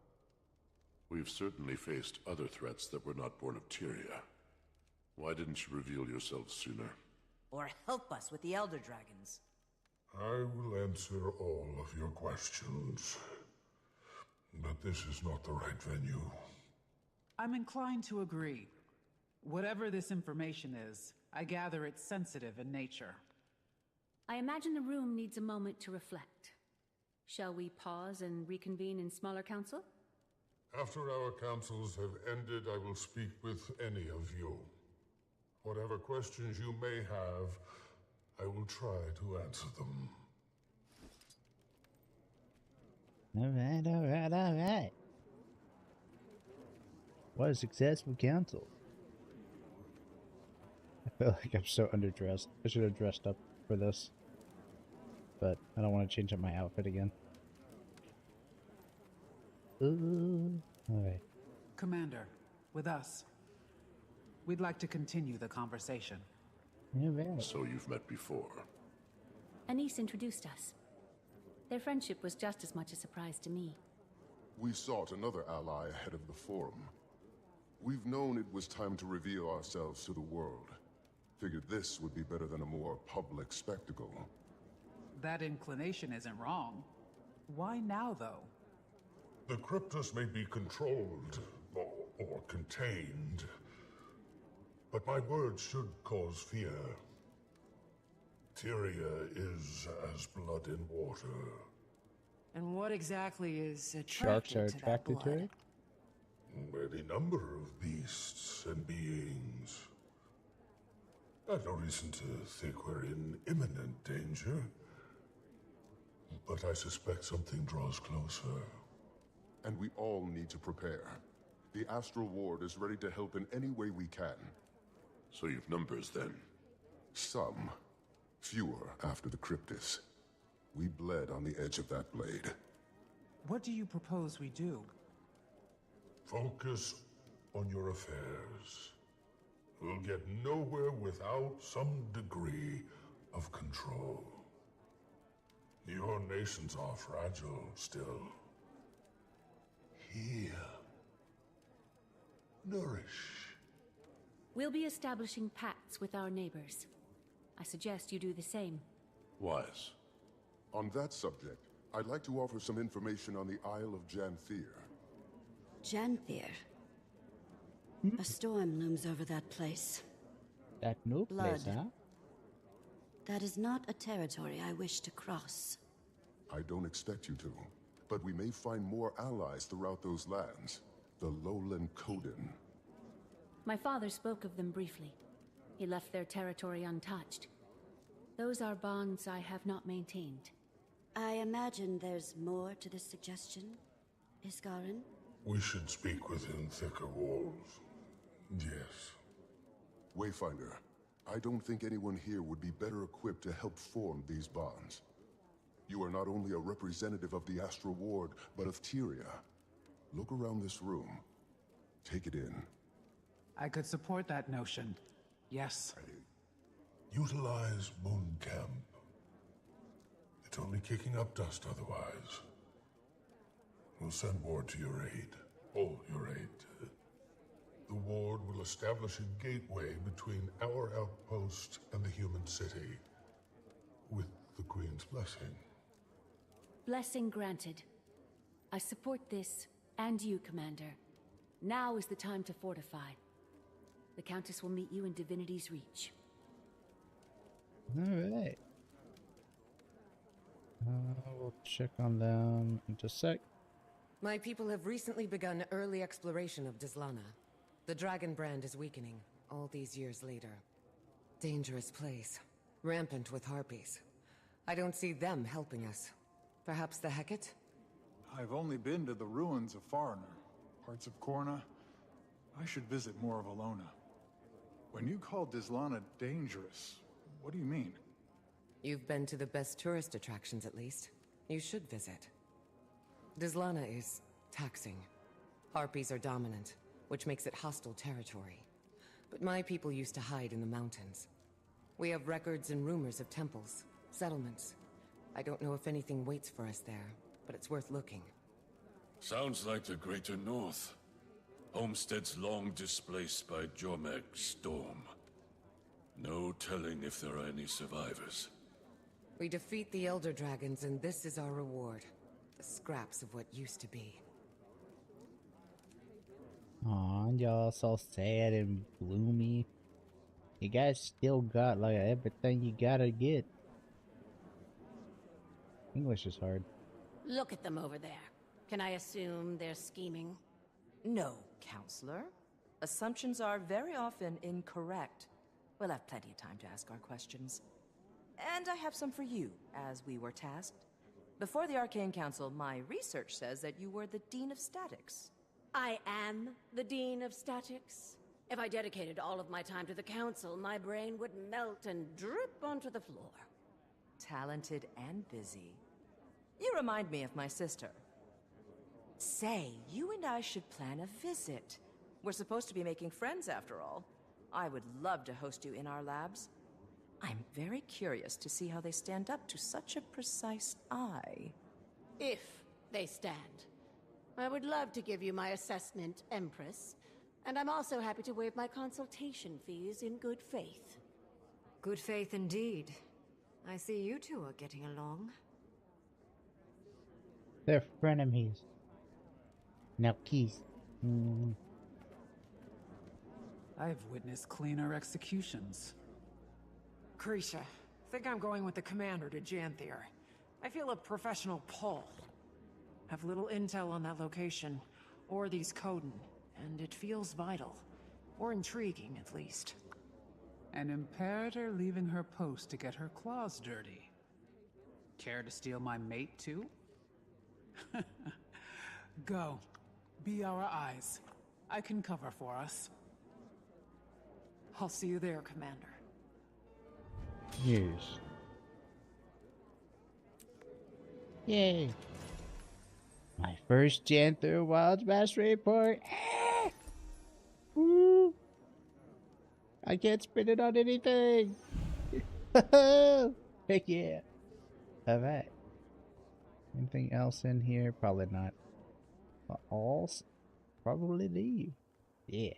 We've certainly faced other threats that were not born of Tyria. Why didn't you reveal yourselves sooner? Or help us with the Elder Dragons. I will answer all of your questions. But this is not the right venue. I'm inclined to agree. Whatever this information is, I gather it's sensitive in nature. I imagine the room needs a moment to reflect. Shall we pause and reconvene in smaller council? After our councils have ended, I will speak with any of you. Whatever questions you may have, I will try to answer them. Alright. What a successful council. I feel like I'm so underdressed. I should have dressed up for this. But I don't want to change up my outfit again. Ooh. Alright. Commander, with us. We'd like to continue the conversation. So you've met before? Anise introduced us. Their friendship was just as much a surprise to me. We sought another ally ahead of the Forum. We've known it was time to reveal ourselves to the world. Figured this would be better than a more public spectacle. That inclination isn't wrong. Why now, though? The Cryptus may be controlled, or contained. But my words should cause fear. Tyria is as blood in water. And what exactly is Sharks are attracted to that attracted to blood? it? Any number of beasts and beings. I've no reason to think we're in imminent danger. But I suspect something draws closer. And we all need to prepare. The Astral Ward is ready to help in any way we can. So you've numbers then? Some. Fewer after the Cryptus. We bled on the edge of that blade. What do you propose we do? Focus on your affairs. We'll get nowhere without some degree of control. Your nations are fragile still. Heal. Nourish. We'll be establishing pacts with our neighbors. I suggest you do the same. Wise. On that subject, I'd like to offer some information on the Isle of Janthir. Janthir? A storm looms over that place. That new place, Blood. huh? That is not a territory I wish to cross. I don't expect you to, but we may find more allies throughout those lands. The Lowland Coden. My father spoke of them briefly. He left their territory untouched. Those are bonds I have not maintained. I imagine there's more to this suggestion, Iskarin? We should speak within thicker walls. Yes. Wayfinder, I don't think anyone here would be better equipped to help form these bonds. You are not only a representative of the Astral Ward, but of Tyria. Look around this room. Take it in. I could support that notion. Yes. Utilize Moon Camp. It's only kicking up dust otherwise. We'll send ward to your aid. All your aid. The ward will establish a gateway between our outpost and the human city. With the Queen's blessing. Blessing granted. I support this, and you, Commander. Now is the time to fortify. The Countess will meet you in Divinity's Reach. Alright. We'll check on them in just a sec. My people have recently begun early exploration of Dizlana. The dragon brand is weakening, all these years later. Dangerous place. Rampant with harpies. I don't see them helping us. Perhaps the Hecate? I've only been to the ruins of Foreigner, parts of Korna. I should visit more of Alona. When you call Dizlana dangerous, what do you mean? You've been to the best tourist attractions, at least. You should visit. Dizlana is taxing. Harpies are dominant. which makes it hostile territory. But my people used to hide in the mountains. We have records and rumors of temples, settlements. I don't know if anything waits for us there, but it's worth looking. Sounds like the Greater North. Homesteads long displaced by Jormag's storm. No telling if there are any survivors. We defeat the Elder Dragons, and this is our reward. The scraps of what used to be. Aw, y'all so sad and gloomy. You guys still got like everything you gotta get. English is hard. Look at them over there. Can I assume they're scheming? No, Counselor. Assumptions are very often incorrect. We'll have plenty of time to ask our questions. And I have some for you, as we were tasked. Before the Arcane Council, my research says that you were the Dean of Statics. I am the Dean of Statics. If I dedicated all of my time to the Council, my brain would melt and drip onto the floor. Talented and busy. You remind me of my sister. Say, you and I should plan a visit. We're supposed to be making friends after all. I would love to host you in our labs. I'm very curious to see how they stand up to such a precise eye. If they stand. I would love to give you my assessment, Empress. And I'm also happy to waive my consultation fees in good faith. Good faith indeed. I see you two are getting along. They're frenemies. Now kiss. I've witnessed cleaner executions. Krisha, think I'm going with the commander to Janthir. I feel a professional pull. Have little intel on that location, or these Coden, and it feels vital. Or intriguing, at least. An Imperator leaving her post to get her claws dirty. Care to steal my mate, too? Go. Be our eyes. I can cover for us. I'll see you there, Commander. Yes. Yay. My first Janthir Wilds Master Report. Woo. I can't spin it on anything. Heck yeah. Alright. Anything else in here? Probably not. But all probably leave. Yeah.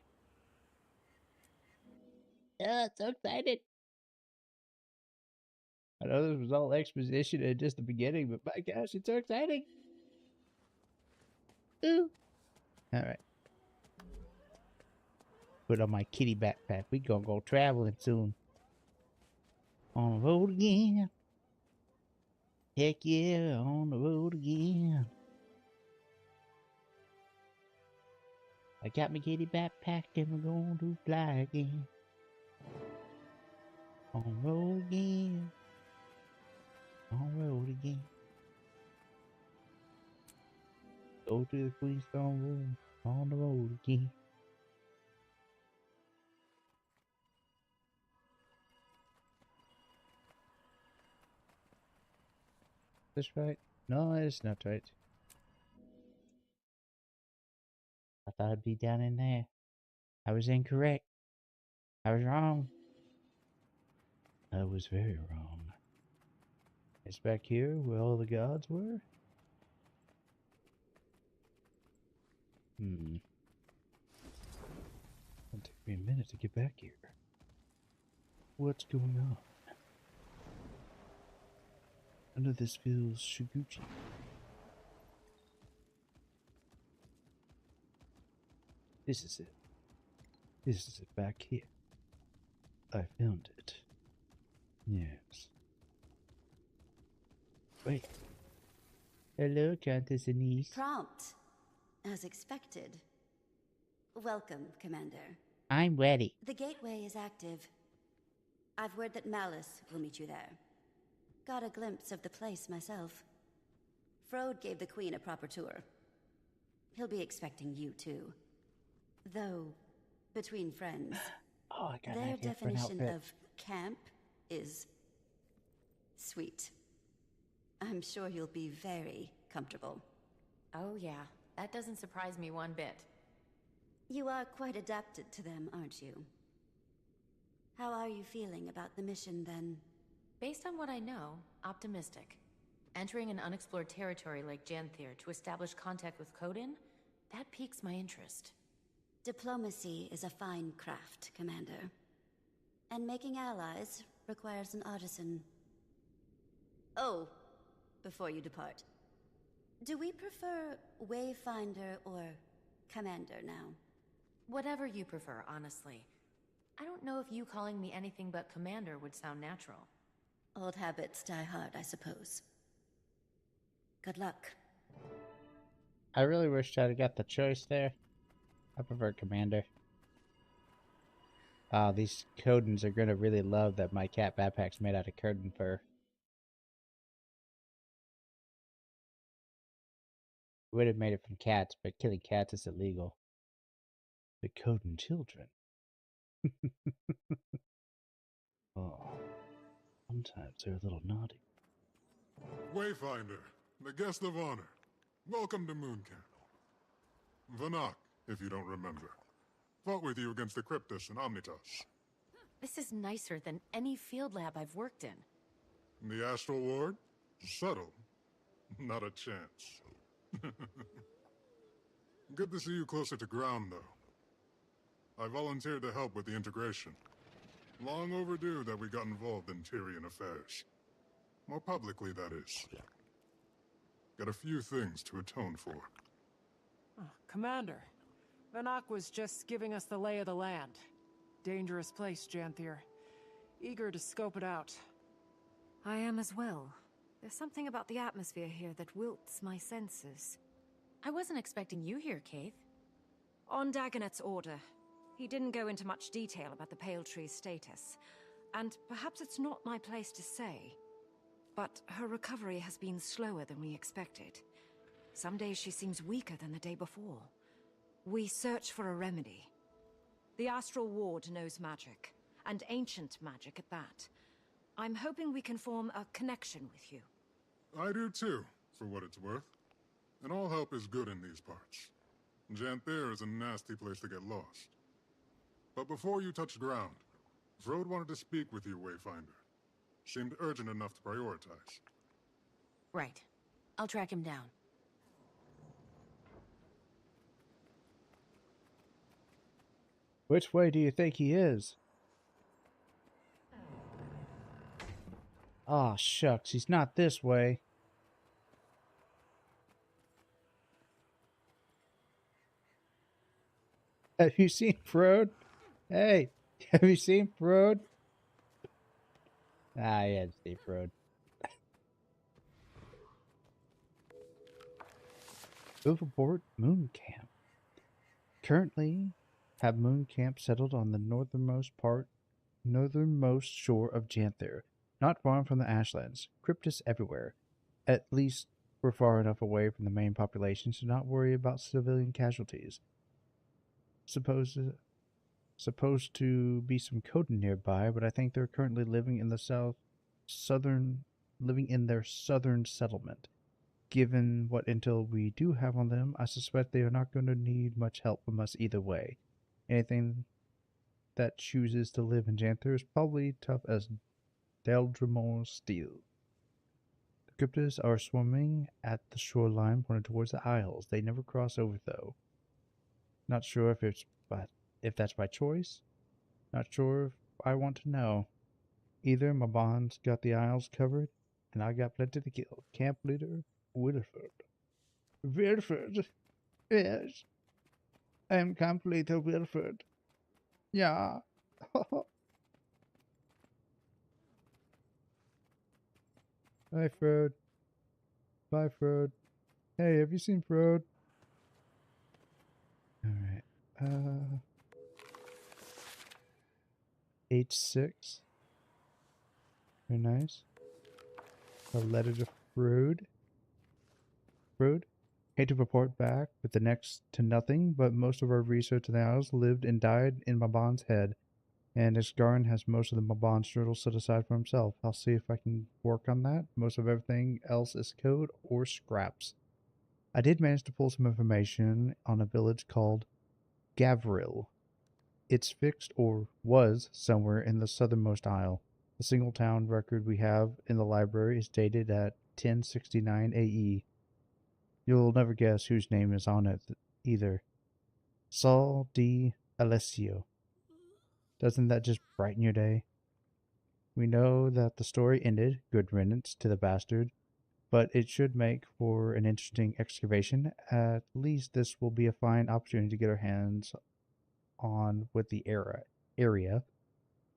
Oh, so excited. I know this was all exposition and just the beginning, but my gosh, it's so exciting. Ooh. Alright. Put on my kitty backpack. We gonna go traveling soon. On the road again. Heck yeah, on the road again. I got my kitty backpack and we're going to fly again. On the road again. On the road again. Go to the Queenstone Room. On the road again. Is this right? No, it's not right. I thought it'd be down in there. I was incorrect. I was wrong. I was very wrong. It's back here where all the gods were? It'll take me a minute to get back here. What's going on? None of this feels Shiguchi. This is it. This is it back here. I found it. Yes. Wait. Hello, Countess Anise. Prompt, as expected. Welcome, Commander. I'm ready. The gateway is active. I've word that Malice will meet you there. Got a glimpse of the place myself. Frode gave the Queen a proper tour. He'll be expecting you too. Though, between friends, their definition of camp is sweet. I'm sure you'll be very comfortable. Oh yeah, that doesn't surprise me one bit. You are quite adapted to them, aren't you? How are you feeling about the mission, then? Based on what I know, optimistic. Entering an unexplored territory like Janthir to establish contact with Coden, that piques my interest. Diplomacy is a fine craft, Commander. And making allies requires an artisan. Oh, before you depart, do we prefer Wayfinder or Commander now? Whatever you prefer, honestly. I don't know if you calling me anything but Commander would sound natural. Old habits die hard, I suppose. Good luck. I really wish I'd got the choice there. I prefer Commander. These Codens are gonna really love that my cat backpack's made out of Coden fur. Would have made it from cats, but killing cats is illegal. The Coden children. Oh, sometimes they're a little naughty. Wayfinder, the guest of honor. Welcome to Moon Camp. Vanak, if you don't remember. Fought with you against the Cryptus and Omnitas. This is nicer than any field lab I've worked in. The Astral Ward? Subtle. Not a chance. Good to see you closer to ground, though. I volunteered to help with the integration. Long overdue that we got involved in Tyrian affairs. More publicly, that is. Got a few things to atone for. Commander, Vanak was just giving us the lay of the land. Dangerous place, Janthir. Eager to scope it out. I am as well. There's something about the atmosphere here that wilts my senses. I wasn't expecting you here, Kaith. On Dagonet's order, he didn't go into much detail about the Pale Tree's status. And perhaps it's not my place to say, but her recovery has been slower than we expected. Some days she seems weaker than the day before. We search for a remedy. The Astral Ward knows magic, and ancient magic at that. I'm hoping we can form a connection with you. I do too, for what it's worth. And all help is good in these parts. Janthir is a nasty place to get lost. But before you touch ground, Frode wanted to speak with you, Wayfinder. Seemed urgent enough to prioritize. Right. I'll track him down. Which way do you think he is? Aw, shucks, he's not this way. Have you seen Frode? Hey, have you seen Frode? Ah, yeah, Steve Frode. Overboard Moon Camp. Currently, have Moon Camp settled on the northernmost shore of Janthir, not far from the Ashlands. Cryptids everywhere. At least we're far enough away from the main population to not worry about civilian casualties. Supposed to be some Coden nearby, but I think they're currently living in the their southern settlement. Given what intel we do have on them, I suspect they are not going to need much help from us either way. Anything that chooses to live in Janthir is probably tough as Deldrimor steel. The Cryptids are swimming at the shoreline pointed towards the Isles. They never cross over, though. Not sure if that's by choice. Not sure if I want to know. Either my bonds got the Isles covered, and I got plenty to kill. Camp leader, Wilford. Wilford? Yes. I am camp leader Wilford. Yeah. Bye, Frode. Bye, Frode. Hey, have you seen Frode? Alright. H6. Very nice. A letter to Frode. Frode? Hate to report back, but the next to nothing, but most of our research in the Isles lived and died in Mabon's head. And Isgarin has most of the Mabon strudel set aside for himself. I'll see if I can work on that. Most of everything else is code or scraps. I did manage to pull some information on a village called Gavril. It's fixed or was somewhere in the southernmost isle. The single town record we have in the library is dated at 1069 AE. You'll never guess whose name is on it either. Saul D. Alessio. Doesn't that just brighten your day? We know that the story ended, good riddance to the bastard, but it should make for an interesting excavation. At least this will be a fine opportunity to get our hands on with the area.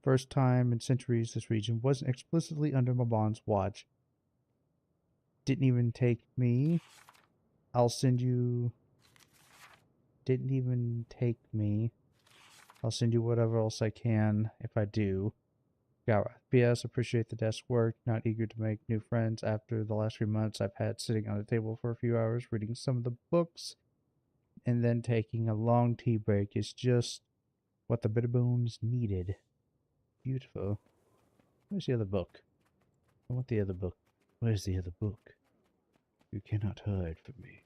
First time in centuries this region wasn't explicitly under Mabon's watch. Didn't even take me. I'll send you whatever else I can if I do. Gara. P.S. Appreciate the desk work. Not eager to make new friends after the last few months I've had sitting on the table for a few hours reading some of the books and then taking a long tea break is just what the Bitterbones needed. Beautiful. Where's the other book? I want the other book. Where's the other book? You cannot hide from me.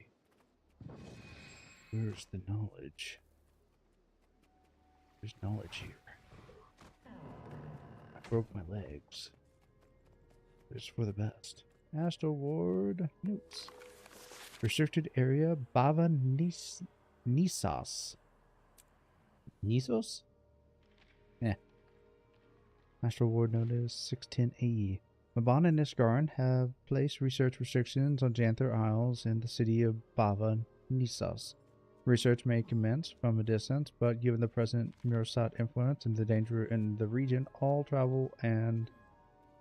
Where's the knowledge? There's knowledge here. I broke my legs. It's for the best. Astral Ward notes. Restricted area Bava Nisos. Nisos? Yeah. Astral Ward notice 610 AE. Mabon and Niskaran have placed research restrictions on Janthir Isles in the city of Bava Nisos. Research may commence from a distance, but given the present Murasat influence and the danger in the region, all travel and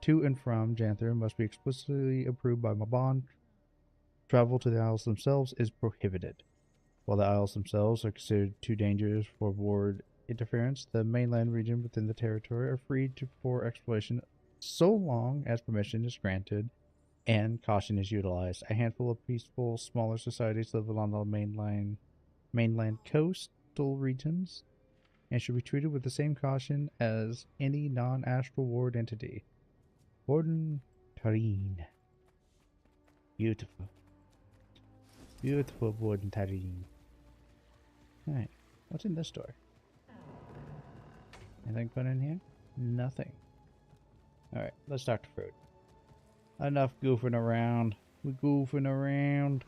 to and from Janthir must be explicitly approved by Mabon. Travel to the Isles themselves is prohibited. While the Isles themselves are considered too dangerous for Ward interference, the mainland region within the territory are free for exploration so long as permission is granted and caution is utilized. A handful of peaceful, smaller societies live along the mainland coastal regions and should be treated with the same caution as any non-Astral Ward entity. Warden Tareen. Beautiful. Beautiful Warden Tareen. Alright, what's in this door? Anything fun in here? Nothing. Alright, let's talk to Fruit. Enough goofing around. We're goofing around.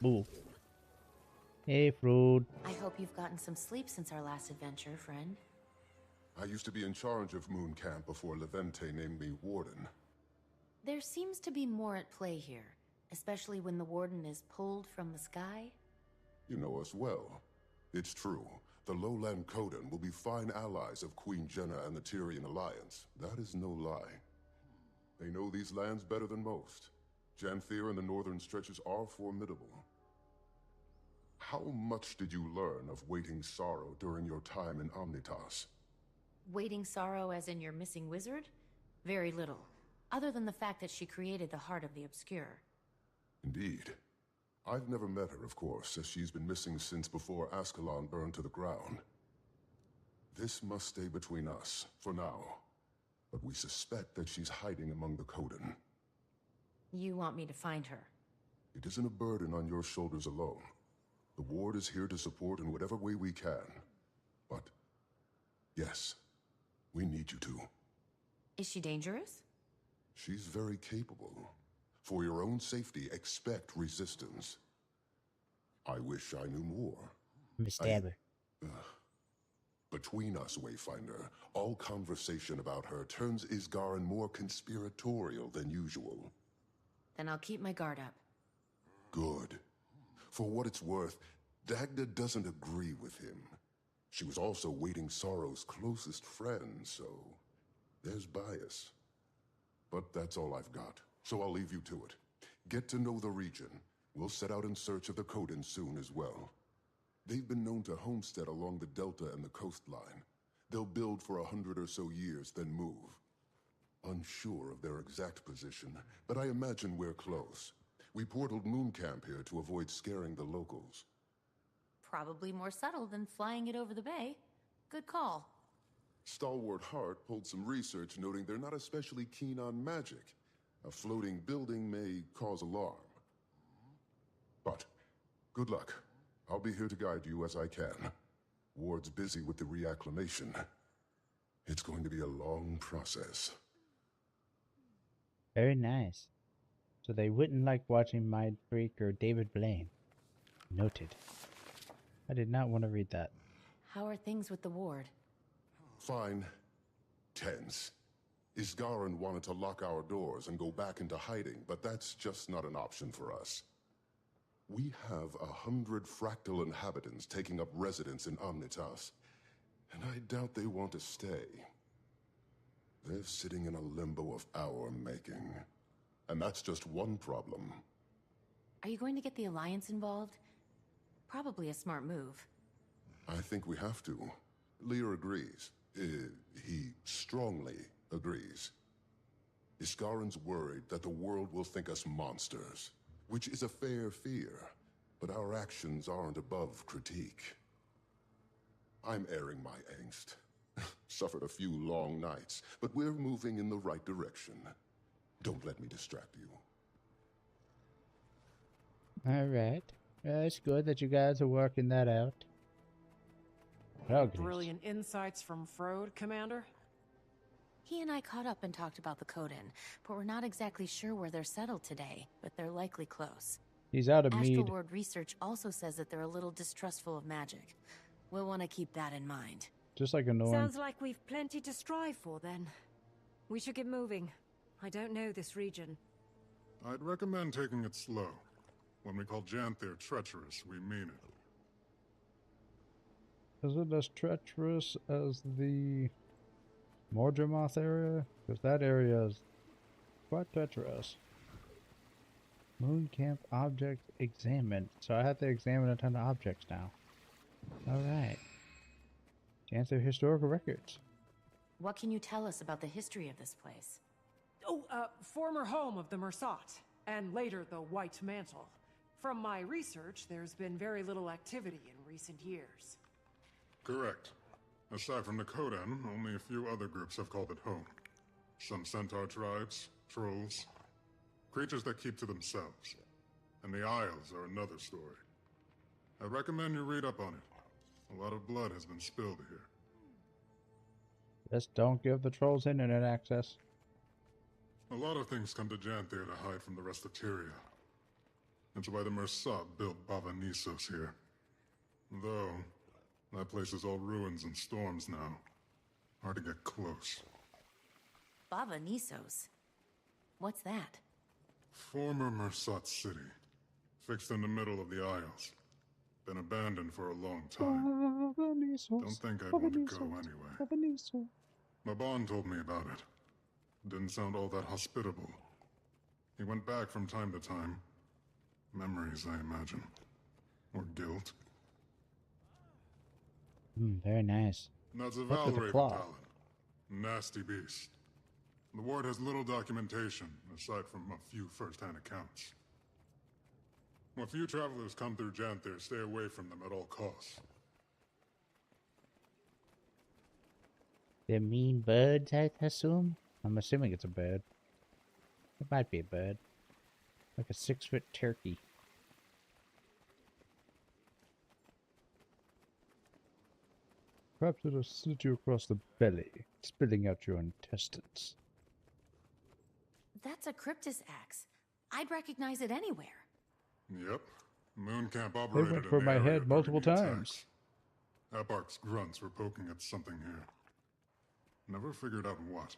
Ooh. Hey, Fruit. I hope you've gotten some sleep since our last adventure, friend. I used to be in charge of Moon Camp before Levente named me Warden. There seems to be more at play here, especially when the Warden is pulled from the sky. You know us well. It's true. The Lowland Coden will be fine allies of Queen Jenna and the Tyrian Alliance. That is no lie. They know these lands better than most. Janthir and the northern stretches are formidable. How much did you learn of Waiting Sorrow during your time in Omnitas? Waiting Sorrow as in your missing wizard? Very little, other than the fact that she created the Heart of the Obscure. Indeed. I've never met her, of course, as she's been missing since before Ascalon burned to the ground. This must stay between us, for now. But we suspect that she's hiding among the Coden. You want me to find her? It isn't a burden on your shoulders alone. The Ward is here to support in whatever way we can. But, yes, we need you to. Is she dangerous? She's very capable. For your own safety, expect resistance. I wish I knew more. Stabber. Between us, Wayfinder, all conversation about her turns Isgaran more conspiratorial than usual. Then I'll keep my guard up. Good. For what it's worth, Dagda doesn't agree with him. She was also Waiting Sorrow's closest friend, so there's bias. But that's all I've got, so I'll leave you to it. Get to know the region. We'll set out in search of the Coden soon as well. They've been known to homestead along the delta and the coastline. They'll build for 100 or so years, then move. Unsure of their exact position, but I imagine we're close. We portaled Moon Camp here to avoid scaring the locals. Probably more subtle than flying it over the bay. Good call. Stalwart Hart pulled some research noting they're not especially keen on magic. A floating building may cause alarm. But, good luck. I'll be here to guide you as I can. Ward's busy with the reacclimation. It's going to be a long process. Very nice. So they wouldn't like watching Mind Freak or David Blaine. Noted. I did not want to read that. How are things with the ward? Fine. Tense. Isgarin wanted to lock our doors and go back into hiding, but that's just not an option for us. We have 100 fractal inhabitants taking up residence in Omnitas, and I doubt they want to stay. They're sitting in a limbo of our making. And that's just one problem. Are you going to get the Alliance involved? Probably a smart move. I think we have to. Lear agrees. He strongly agrees. Iskarin's worried that the world will think us monsters, which is a fair fear, but our actions aren't above critique. I'm airing my angst. Suffered a few long nights, but we're moving in the right direction. Don't let me distract you. Alright. It's good that you guys are working that out. Brilliant insights from Frode, Commander. He and I caught up and talked about the Coden, but we're not exactly sure where they're settled today, but they're likely close. He's out of Astral mead. Ward research also says that they're a little distrustful of magic. We'll want to keep that in mind. Just like a norm. Sounds like we've plenty to strive for then. We should get moving. I don't know this region. I'd recommend taking it slow. When we call Janthir treacherous, we mean it. Is it as treacherous as the Mordremoth area? Because that area is quite treacherous. Moon Camp object examined. So I have to examine a ton of objects now. Alright. Janthir historical records. What can you tell us about the history of this place? Oh, former home of the Mersat, and later the White Mantle. From my research, there's been very little activity in recent years. Correct. Aside from the Coden, only a few other groups have called it home. Some centaur tribes, trolls, creatures that keep to themselves. And the Isles are another story. I recommend you read up on it. A lot of blood has been spilled here. Just don't give the trolls internet access. A lot of things come to Janthir to hide from the rest of Tyria. That's why the Mersat built Bava Nisos here. Though, that place is all ruins and storms now. Hard to get close. Bava Nisos? What's that? Former Mersat city. Fixed in the middle of the Isles. Been abandoned for a long time. Don't think I'd want to go anyway. Maban told me about it. Didn't sound all that hospitable. He went back from time to time. Memories, I imagine. Or guilt. Very nice. That's a What's with the Valkyrie claw? Talon. Nasty beast. The ward has little documentation, aside from a few first-hand accounts. When few travelers come through Janthir, stay away from them at all costs. They're mean birds, I assume? I'm assuming it's a bird. It might be a bird. Like a 6-foot turkey. Perhaps it'll slit you across the belly, spilling out your intestines. That's a Cryptus axe. I'd recognize it anywhere. Yep. Moon Camp They operated went in for the my area head multiple during the times. attacks. Eparch's grunts were poking at something here. Never figured out what.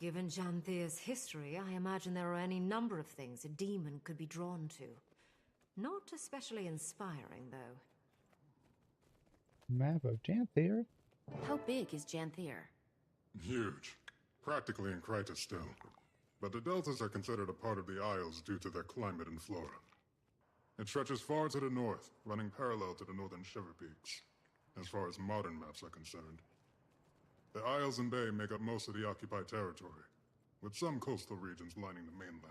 Given Janthir's history, I imagine there are any number of things a demon could be drawn to. Not especially inspiring, though. Map of Janthir? How big is Janthir? Huge. Practically in Kryta still. But the deltas are considered a part of the Isles due to their climate and flora. It stretches far to the north, running parallel to the northern Shiver Peaks, as far as modern maps are concerned. The Isles and Bay make up most of the occupied territory, with some coastal regions lining the mainland.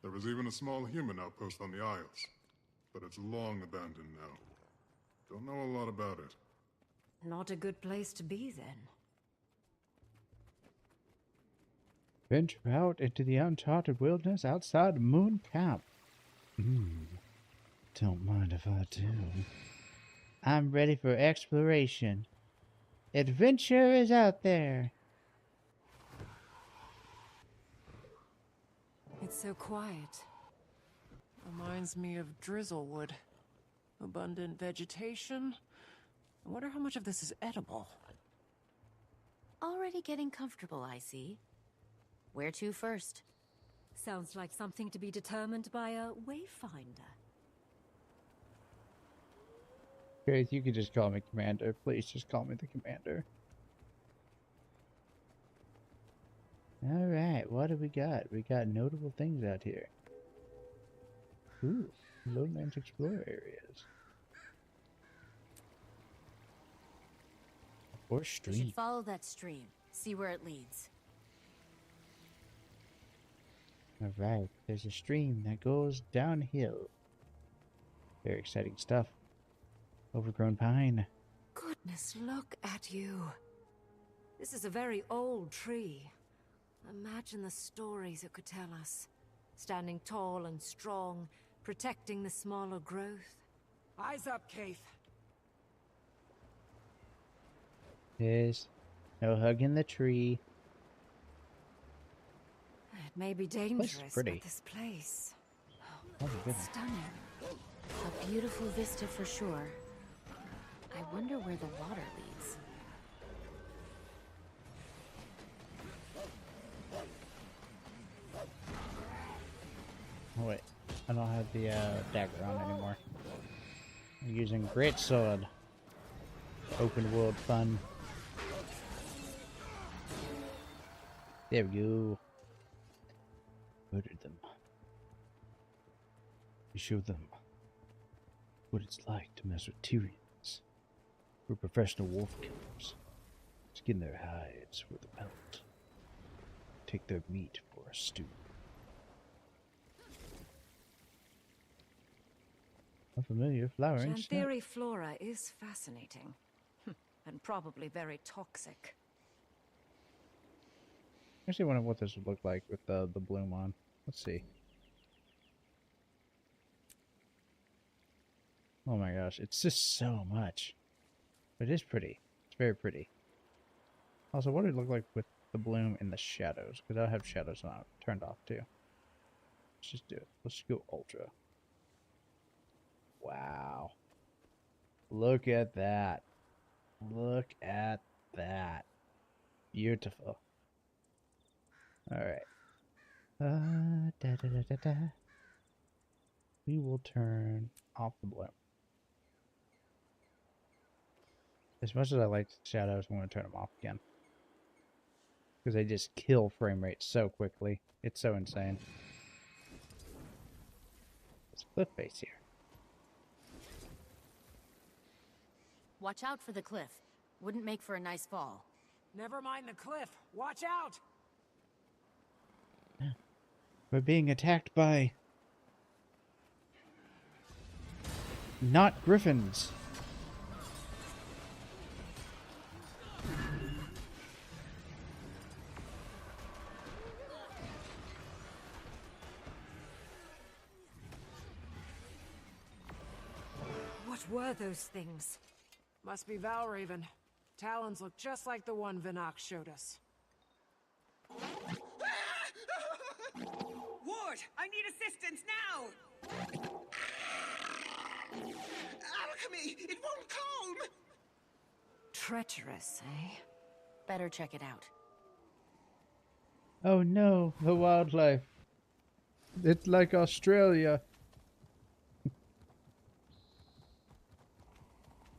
There is even a small human outpost on the Isles, but it's long abandoned now. Don't know a lot about it. Not a good place to be, then. Venture out into the uncharted wilderness outside Moon Camp. Don't mind if I do. I'm ready for exploration. Adventure is out there. It's so quiet. Reminds me of Drizzlewood. Abundant vegetation. I wonder how much of this is edible. Already getting comfortable, I see. Where to first? Sounds like something to be determined by a wayfinder. Grace, you could just call me Commander. Please just call me the Commander. Alright, what do we got? We got notable things out here. Ooh, Lowlands Explorer areas. Or We stream. should follow that stream. See where it leads. Alright, there's a stream that goes downhill. Very exciting stuff. Overgrown pine. Goodness, look at you. This is a very old tree. Imagine the stories it could tell us. Standing tall and strong, protecting the smaller growth. Eyes up, Keith. Yes. No hugging the tree. It may be dangerous, pretty. but this place... Oh my goodness. Stunning. A beautiful vista for sure. I wonder where the water leads. Oh wait, I don't have the dagger on anymore. I'm using great sword. Open world fun. There we go. Murdered them. We showed them what it's like to mess with Tyrians. We're professional wolf killers. Skin their hides for the pelt. Take their meat for a stew. A familiar flowering snack. Janthir flora is fascinating. And probably very toxic. Actually, wonder what this would look like with the bloom on. Let's see. Oh my gosh, it's just so much. But it is pretty. It's very pretty. Also, what would it look like with the bloom in the shadows? Because I'll have shadows on turned off too. Let's just do it. Let's go ultra. Wow. Look at that. Look at that. Beautiful. Alright. We will turn off the bloom. As much as I like shadows, I'm going to turn them off again. Because they just kill frame rate so quickly. It's so insane. There's a cliff face here. Watch out for the cliff. Wouldn't make for a nice fall. Never mind the cliff. Watch out! We're being attacked by... not griffins. What were those things? Must be Valraven. Talons look just like the one Vinox showed us. Ward, I need assistance now! Alchemy! It won't calm! Treacherous, eh? Better check it out. Oh no, the wildlife. It's like Australia.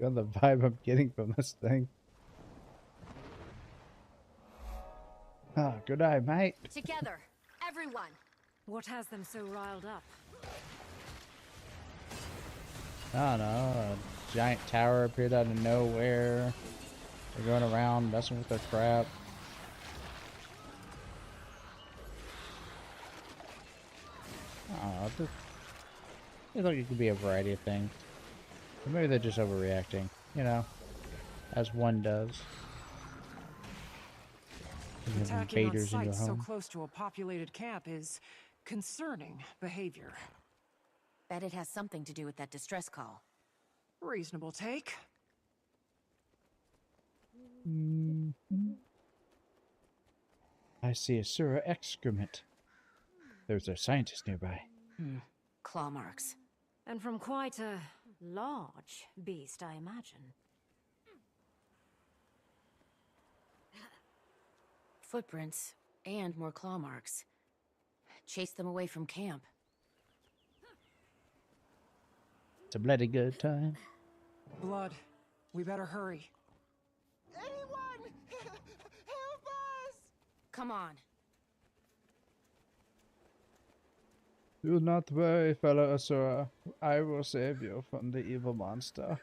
Got the vibe I'm getting from this thing. Ah, good eye, mate. Together, everyone. What has them so riled up? I don't know, a giant tower appeared out of nowhere. They're going around messing with their crap. I don't know, I feel like it could be a variety of things. Or maybe they're just overreacting, you know, as one does. You have Attacking on invaders in your sites so home. close to a populated camp is concerning behavior. Bet it has something to do with that distress call. Reasonable take. I see a Sura excrement. There's a scientist nearby. Claw marks. And from quite a large beast, I imagine. Footprints and more claw marks. Chase them away from camp. It's a bloody good time. Blood. We better hurry. Anyone! Help us! Come on. Do not worry, fellow Asura. I will save you from the evil monster.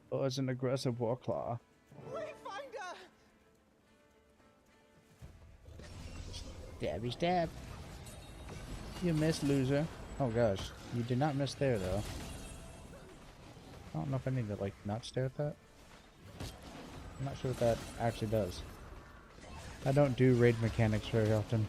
Or as an aggressive warclaw. Wayfinder! Stabby stab. You missed, loser. Oh gosh, you did not miss there though. I don't know if I need to like not stare at that. I'm not sure what that actually does. I don't do raid mechanics very often.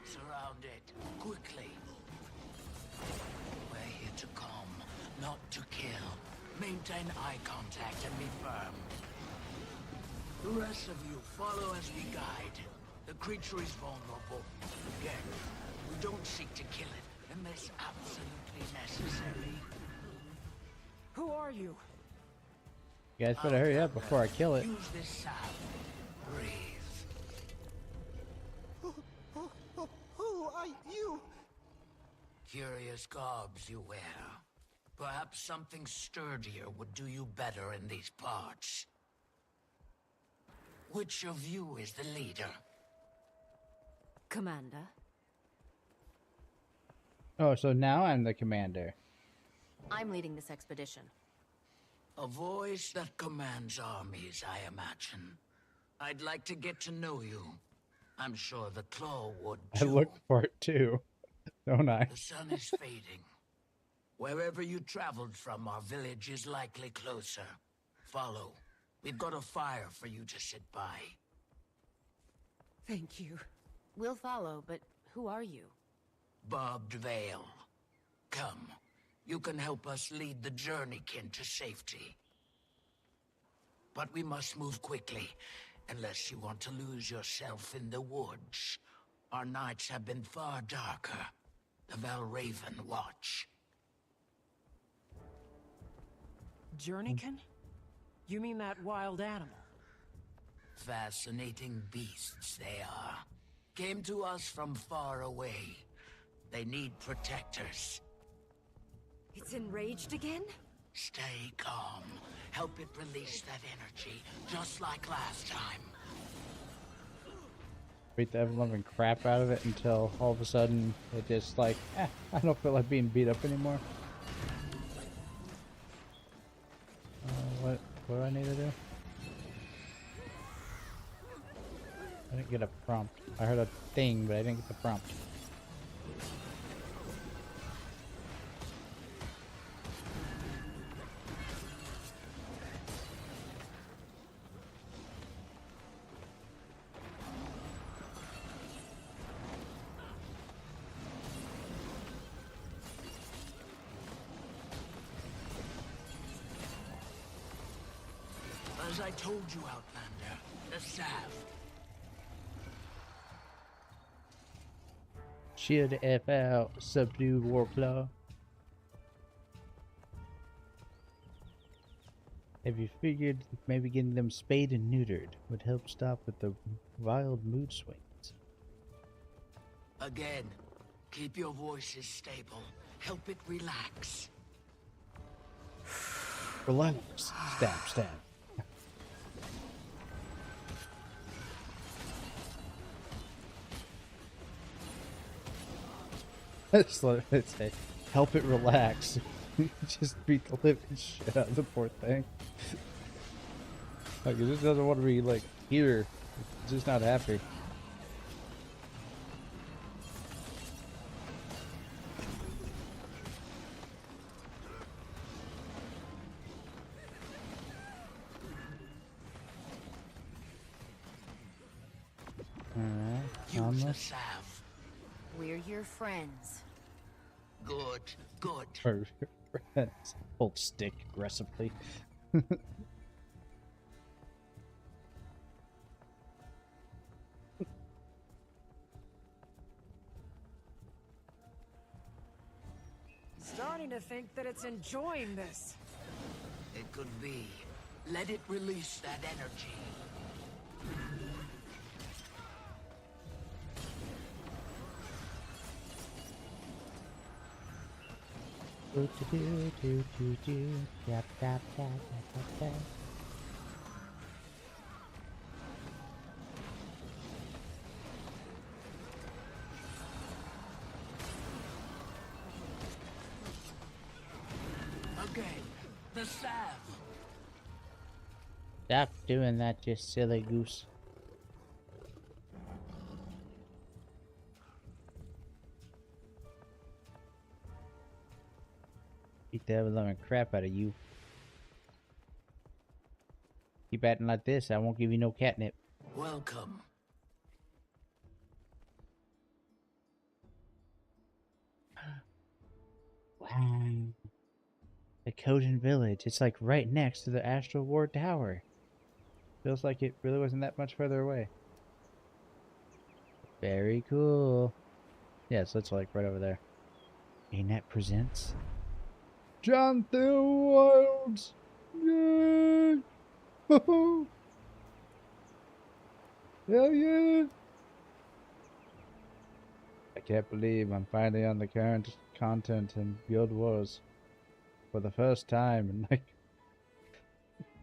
Surround it, quickly. We're here to calm, not to kill. Maintain eye contact and be firm. The rest of you follow as we guide. The creature is vulnerable. Again, we don't seek to kill it unless absolutely necessary. Who are you? You guys better hurry up before I kill it. Use this sound. Breathe. Who are you? Curious garbs you wear. Perhaps something sturdier would do you better in these parts. Which of you is the leader? Commander. Oh, so now I'm the commander. I'm leading this expedition. A voice that commands armies, I imagine. I'd like to get to know you. I'm sure the Claw would I too. look for it too, don't I? The sun is fading. Wherever you traveled from, our village is likely closer. Follow. We've got a fire for you to sit by. Thank you. We'll follow, but who are you? Barbed Veil. Come. You can help us lead the journeykin to safety. But we must move quickly, unless you want to lose yourself in the woods. Our nights have been far darker. The Valraven watch. Journeykin? You mean that wild animal? Fascinating beasts they are. Came to us from far away. They need protectors. It's enraged again? Stay calm. Help it release that energy, just like last time. Beat the ever-loving crap out of it until all of a sudden it just like, I don't feel like being beat up anymore. What do I need to do? I didn't get a prompt. I heard a thing, but I didn't get the prompt. As I told you, Outlander, the salve. Chill the F out, subdue Warclaw. Have you figured maybe getting them spayed and neutered would help stop with the wild mood swings? Again, keep your voices stable. Help it relax. Relax. Stab, stab. Let's say, help it relax. Just beat the living shit out of the poor thing. Like, it just doesn't want to be, like, here. It's just not happy. Alright, Use the salve. We're your friends. Good, good. Hold stick aggressively. Starting to think that it's enjoying this. It could be. Let it release that energy. Again, the salve. Stop doing that, you silly goose. Beat the ever-loving crap out of you. Keep acting like this, I won't give you no catnip. Welcome. Wow. The Kodan village. It's like right next to the Astral Ward Tower. Feels like it really wasn't that much further away. Very cool. Yeah, so it's like right over there. ANET presents Janthir Wilds! Yay! Ho-ho! Hell yeah! I can't believe I'm finally on the current content in Guild Wars for the first time in like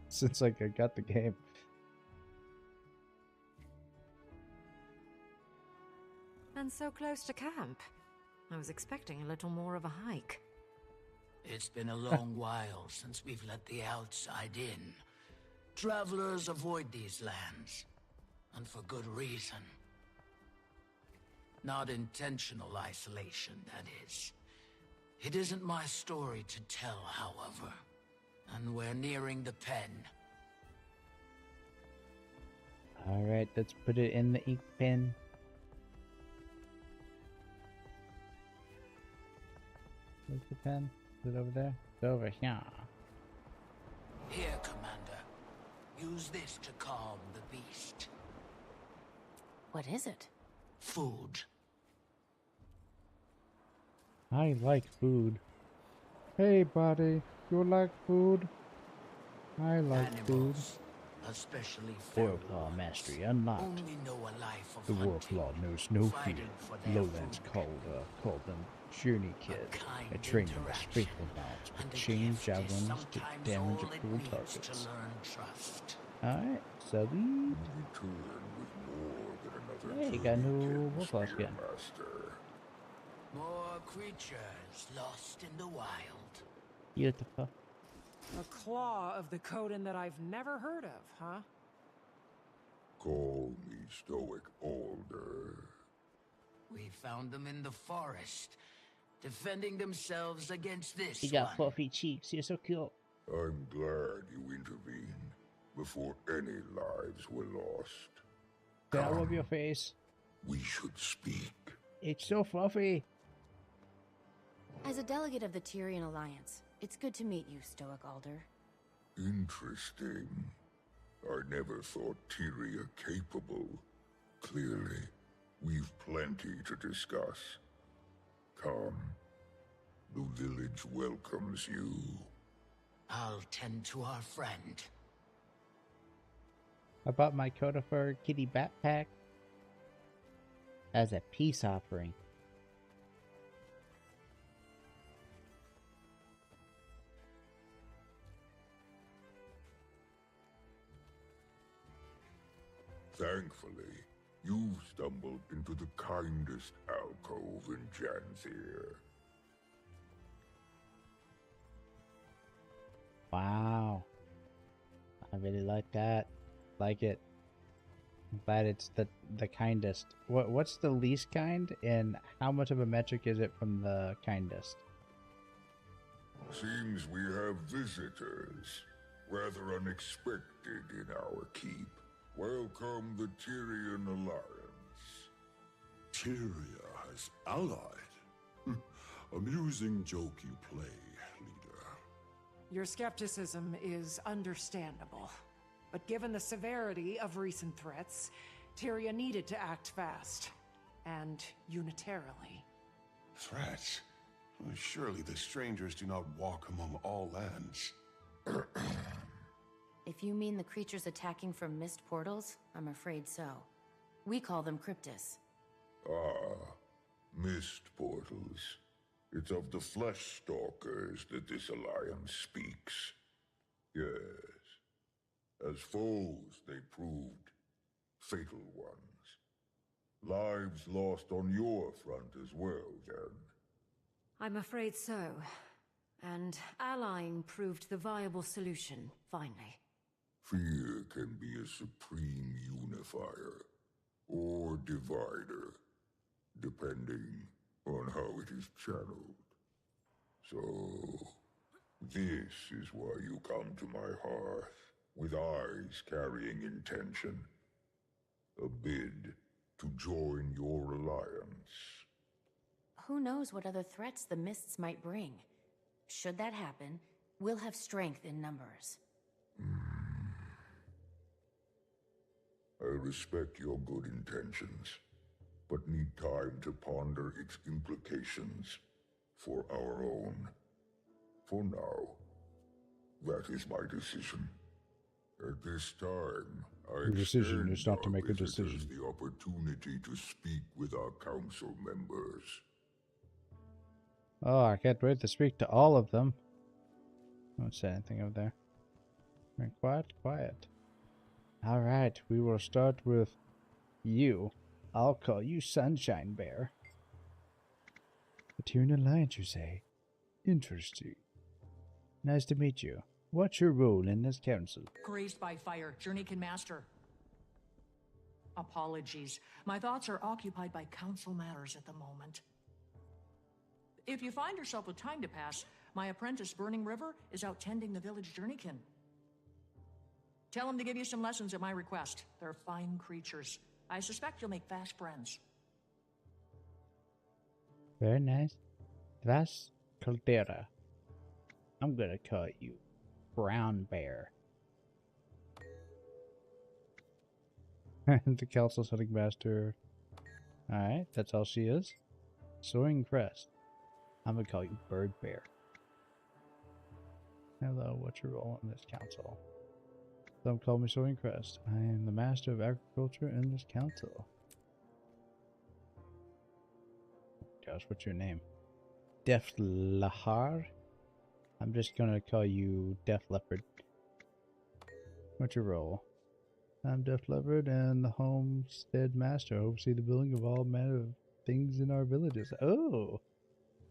since like I got the game. And so close to camp. I was expecting a little more of a hike. It's been a long while since we've let the outside in. Travelers avoid these lands, and for good reason. Not intentional isolation, that is. It isn't my story to tell, however, and we're nearing the pen. Alright, let's put it in the ink pen. Where's the pen? Is it over there? It's over here. Here, Commander. Use this to calm the beast. What is it? Food. I like food. Hey buddy, you like food? I like Animals, especially Warclaw mastery unlocked. only know a life of The hunting, Warclaw knows no fear. fighting for their Lowlands food. called them journey kid. I trained them with faithful knowledge, with chain javelins to damage at cool targets. Alright, Subby. Hey, you got a new Warclaw skin. More creatures lost in the wild. Beautiful. A claw of the Kodan that I've never heard of, huh? Call me Stoic Alder. We found them in the forest, defending themselves against this You got one. fluffy cheeks, you're so cute. I'm glad you intervened before any lives were lost. I love your face. We should speak. It's so fluffy. As a delegate of the Tyrian Alliance, it's good to meet you, Stoic Alder. Interesting. I never thought Tyria capable. Clearly, we've plenty to discuss. Come. The village welcomes you. I'll tend to our friend. I bought my Codifer kitty backpack As a peace offering. Thankfully, you've stumbled into the kindest alcove in Janthir. Wow. I really like that. Like it. I'm glad it's the kindest. What's the least kind, and how much of a metric is it from the kindest? Seems we have visitors. Rather unexpected in our keep. Welcome the Tyrian Alliance. Tyria has allied? Amusing joke you play, leader. Your skepticism is understandable. But given the severity of recent threats, Tyria needed to act fast. And unitarily. Threats? Well, surely the strangers do not walk among all lands. If you mean the creatures attacking from mist portals, I'm afraid so. We call them cryptis. Ah, mist portals. It's of the flesh stalkers that this alliance speaks. Yes. As foes, they proved fatal ones. Lives lost on your front as well, Jan. I'm afraid so. And allying proved the viable solution, finally. Fear can be a supreme unifier, or divider, depending on how it is channeled. So, this is why you come to my hearth, with eyes carrying intention. A bid to join your alliance. Who knows what other threats the mists might bring? Should that happen, we'll have strength in numbers. I respect your good intentions, but need time to ponder its implications for our own. For now, that is my decision. At this time, I Your decision extend is not to our make a visitors decision. the opportunity to speak with our council members. Oh, I can't wait to speak to all of them. I don't say anything over there. Right, quiet, quiet. Alright, we will start with you. I'll call you Sunshine Bear. The Tyrian Alliance, you say? Interesting. Nice to meet you. What's your role in this council? Grazed by fire, Journeykin Master. Apologies. My thoughts are occupied by council matters at the moment. If you find yourself with time to pass, my apprentice, Burning River, is out tending the village Journeykin. Tell him to give you some lessons at my request. They're fine creatures. I suspect you'll make fast friends. Very nice. Vas Caldera. I'm gonna call you Brown Bear. The council setting master. Alright, that's all she is. Soaring Crest. I'm gonna call you Bird Bear. Hello, what's your role in this council? Some call me Soaring Crest. I am the master of agriculture in this council. Gosh, what's your name? Def Lahar? I'm just gonna call you Def Leopard. What's your role? I'm Def Leopard and the homestead master. I oversee the building of all manner of things in our villages. Oh!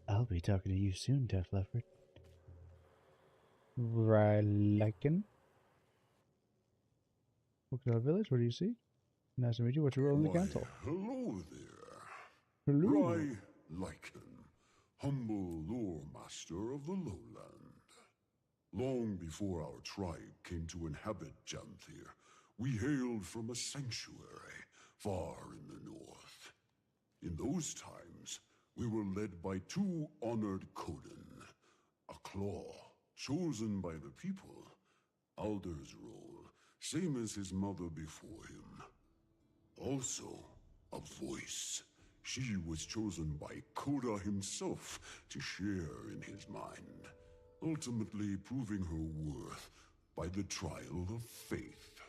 I'll be talking to you soon, Def Leopard. Ryliken? Welcome to our village. What do you see? Nice to meet you. What's your role in the council? Hello there. Hello. Ryliken, humble lore master of the lowland. Long before our tribe came to inhabit Janthir, we hailed from a sanctuary far in the north. In those times, we were led by two honored Coden, a claw chosen by the people, Alder's role, same as his mother before him. Also, a voice. She was chosen by Koda himself to share in his mind, ultimately proving her worth by the trial of faith.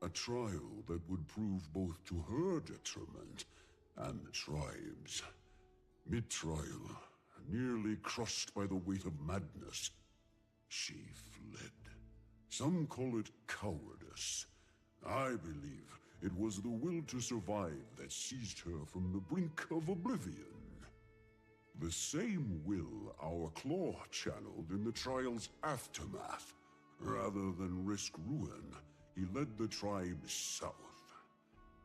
A trial that would prove both to her detriment and the tribe's. Mid-trial, nearly crushed by the weight of madness, she fled. Some call it cowardice. I believe it was the will to survive that seized her from the brink of oblivion. The same will our Claw channeled in the trial's aftermath. Rather than risk ruin, he led the tribe south,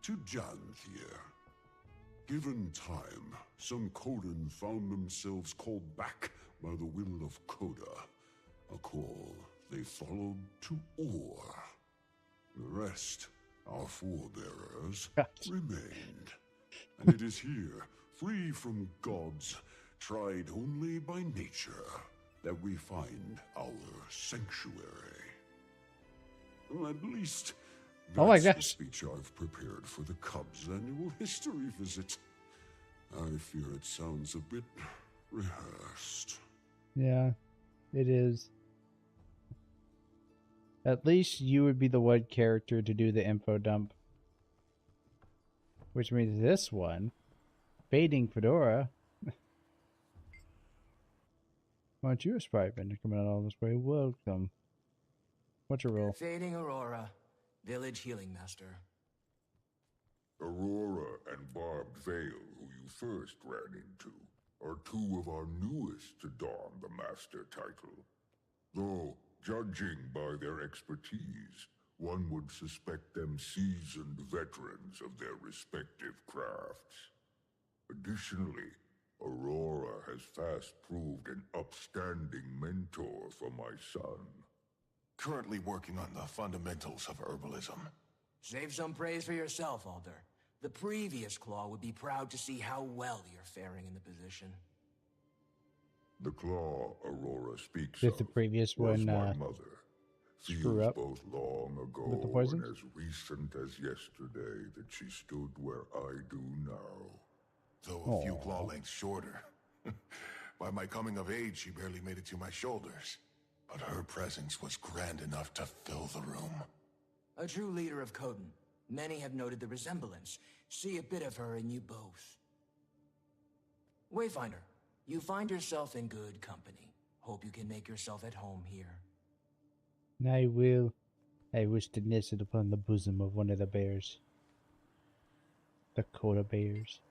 to Janthir. Given time, some Coden found themselves called back by the will of Coda, a call they followed to Or. The rest, our forebearers, remained. And it is here, free from gods, tried only by nature, that we find our sanctuary. Well, at least Oh my that's the gosh. speech I've prepared for the Cubs' annual history visit. I fear it sounds a bit rehearsed. Yeah, it is. At least you would be the one character to do the info dump. Which means this one, Fading Fedora. Why don't you a sprite vendor coming out all this way? Welcome. What's your role? Fading Aurora, Village Healing Master. Aurora and Barbed Veil, who you first ran into, are two of our newest to don the Master title. Though, judging by their expertise, one would suspect them seasoned veterans of their respective crafts. Additionally, Aurora has fast proved an upstanding mentor for my son. Currently working on the fundamentals of herbalism. Save some praise for yourself, Alder. The previous Claw would be proud to see how well you're faring in the position. The Claw Aurora speaks Did of the previous was one my mother. screw Feels up both long ago with the and poisons? as recent as yesterday that she stood where I do now. Though a few claw lengths shorter. By my coming of age, she barely made it to my shoulders. But her presence was grand enough to fill the room. A true leader of Coden. Many have noted the resemblance. See a bit of her in you both. Wayfinder, you find yourself in good company. Hope you can make yourself at home here. I will. I wish to nestle upon the bosom of one of the bears. The Coda Bears.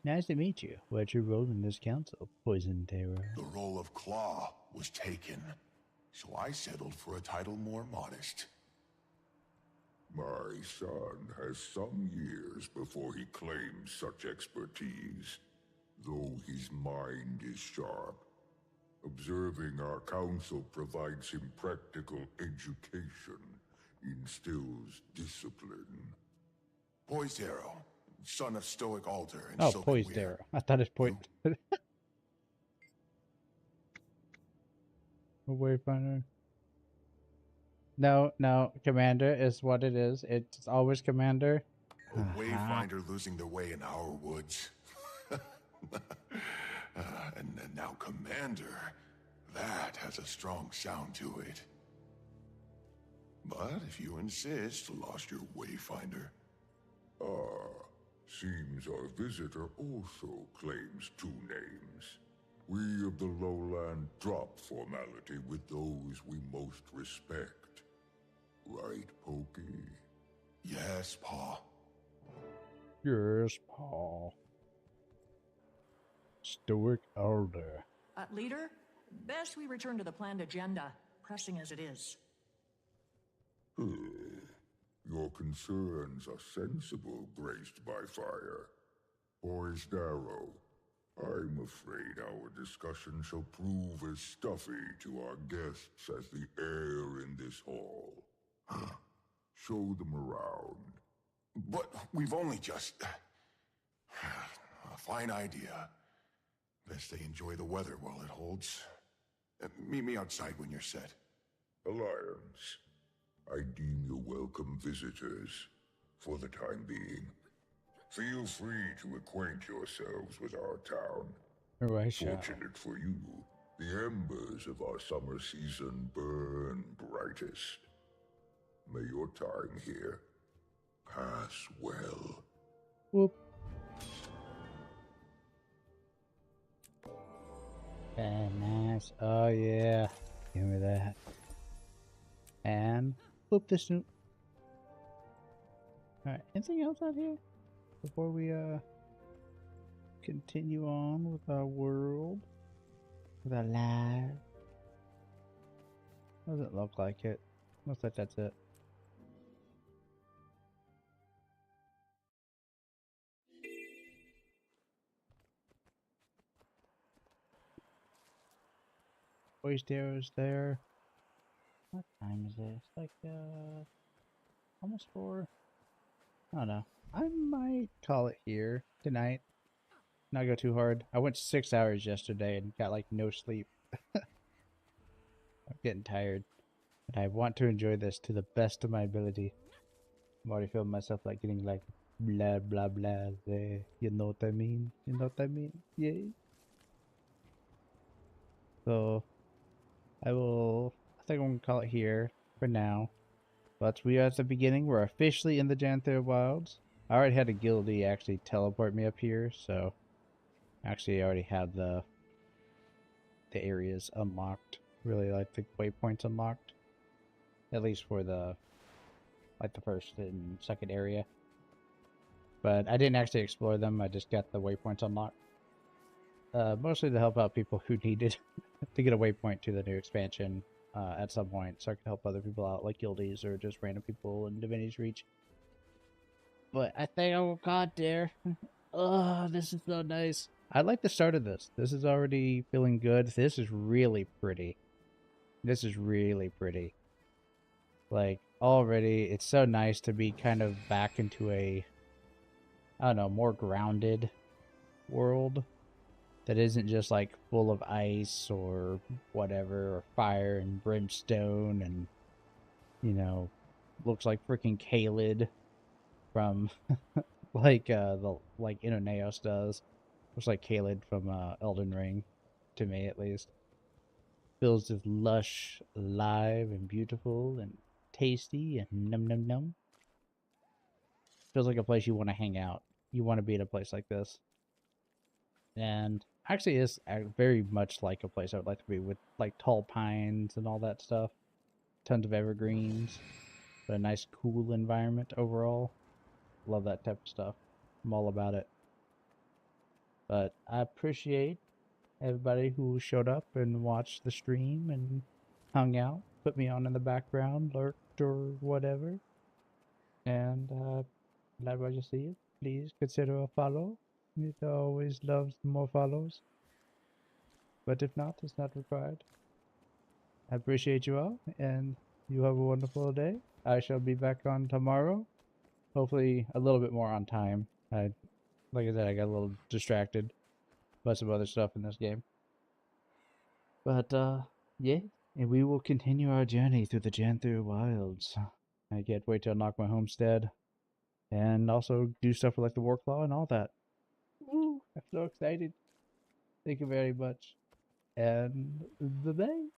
Nice to meet you. What's your role in this council, Poison Terror? The role of Claw was taken, so I settled for a title more modest. My son has some years before he claims such expertise, though his mind is sharp. Observing our council provides him practical education, instills discipline. Poised Arrow, son of Stoic Alder and Oh, Silken Poised Weir. Arrow. I thought it's Point. Wayfinder. No, Commander is what it is. It's always Commander. A Wayfinder losing their way in our woods. And now Commander. That has a strong sound to it. But if you insist, lost your Wayfinder. Ah, seems our visitor also claims two names. We of the lowland drop formality with those we most respect. Right, Pokey? Yes, Pa. Yes, Paul. Stoic Elder. Leader, best we return to the planned agenda, pressing as it is. Your concerns are sensible, graced by fire. Poised Arrow, I'm afraid our discussion shall prove as stuffy to our guests as the air in this hall. Show them around. But we've only just... A fine idea. Best they enjoy the weather while it holds. Meet me outside when you're set. Alliance, I deem you welcome visitors, for the time being. Feel free to acquaint yourselves with our town. Right, shall. Fortunate for you, the embers of our summer season burn brightest. May your time here pass well. Whoop. Nice. Oh yeah. Give me that. And whoop this new. Alright, anything else out here? Before we continue on with our world, with our life. Doesn't look like it. Looks like that's it. Poised arrows there. What time is it? It's like almost 4. I don't know. I might call it here tonight. Not go too hard. I went 6 hours yesterday and got like no sleep. I'm getting tired. And I want to enjoy this to the best of my ability. I'm already feeling myself like getting like blah blah blah there. You know what I mean? You know what I mean? Yay. So I think I'm gonna call it here for now. But we are at the beginning. We're officially in the Janthir Wilds. I already had a guildie actually teleport me up here, so actually I already had the areas unlocked. Really like the waypoints unlocked. At least for the first and second area. But I didn't actually explore them, I just got the waypoints unlocked. Mostly to help out people who needed to get a waypoint to the new expansion at some point, so I could help other people out, like guildies or just random people in Divinity's Reach. But I think I got there. Oh, this is so nice. I like the start of this. This is already feeling good. This is really pretty. This is really pretty. Like, already, it's so nice to be kind of back into a, I don't know, more grounded world that isn't just like full of ice or whatever, or fire and brimstone and, you know, looks like freaking Kaled from like Inaneos does. Looks like Kaled from Elden Ring, to me at least. Feels just lush, alive, and beautiful, and tasty, and num num num. Feels like a place you want to hang out. You want to be at a place like this. And actually is very much like a place I would like to be, with like tall pines and all that stuff. Tons of evergreens. But a nice cool environment overall. Love that type of stuff. I'm all about it. But I appreciate everybody who showed up and watched the stream and hung out, put me on in the background, lurked or whatever. And glad I see you. Please consider a follow. It always loves more follows. But if not, it's not required. I appreciate you all, and you have a wonderful day. I shall be back on tomorrow. Hopefully a little bit more on time. Like I said, I got a little distracted by some other stuff in this game. But, yeah. And we will continue our journey through the Janthir Wilds. I can't wait to unlock my homestead. And also do stuff with like the Warclaw and all that. Woo! I'm so excited. Thank you very much. And bye-bye.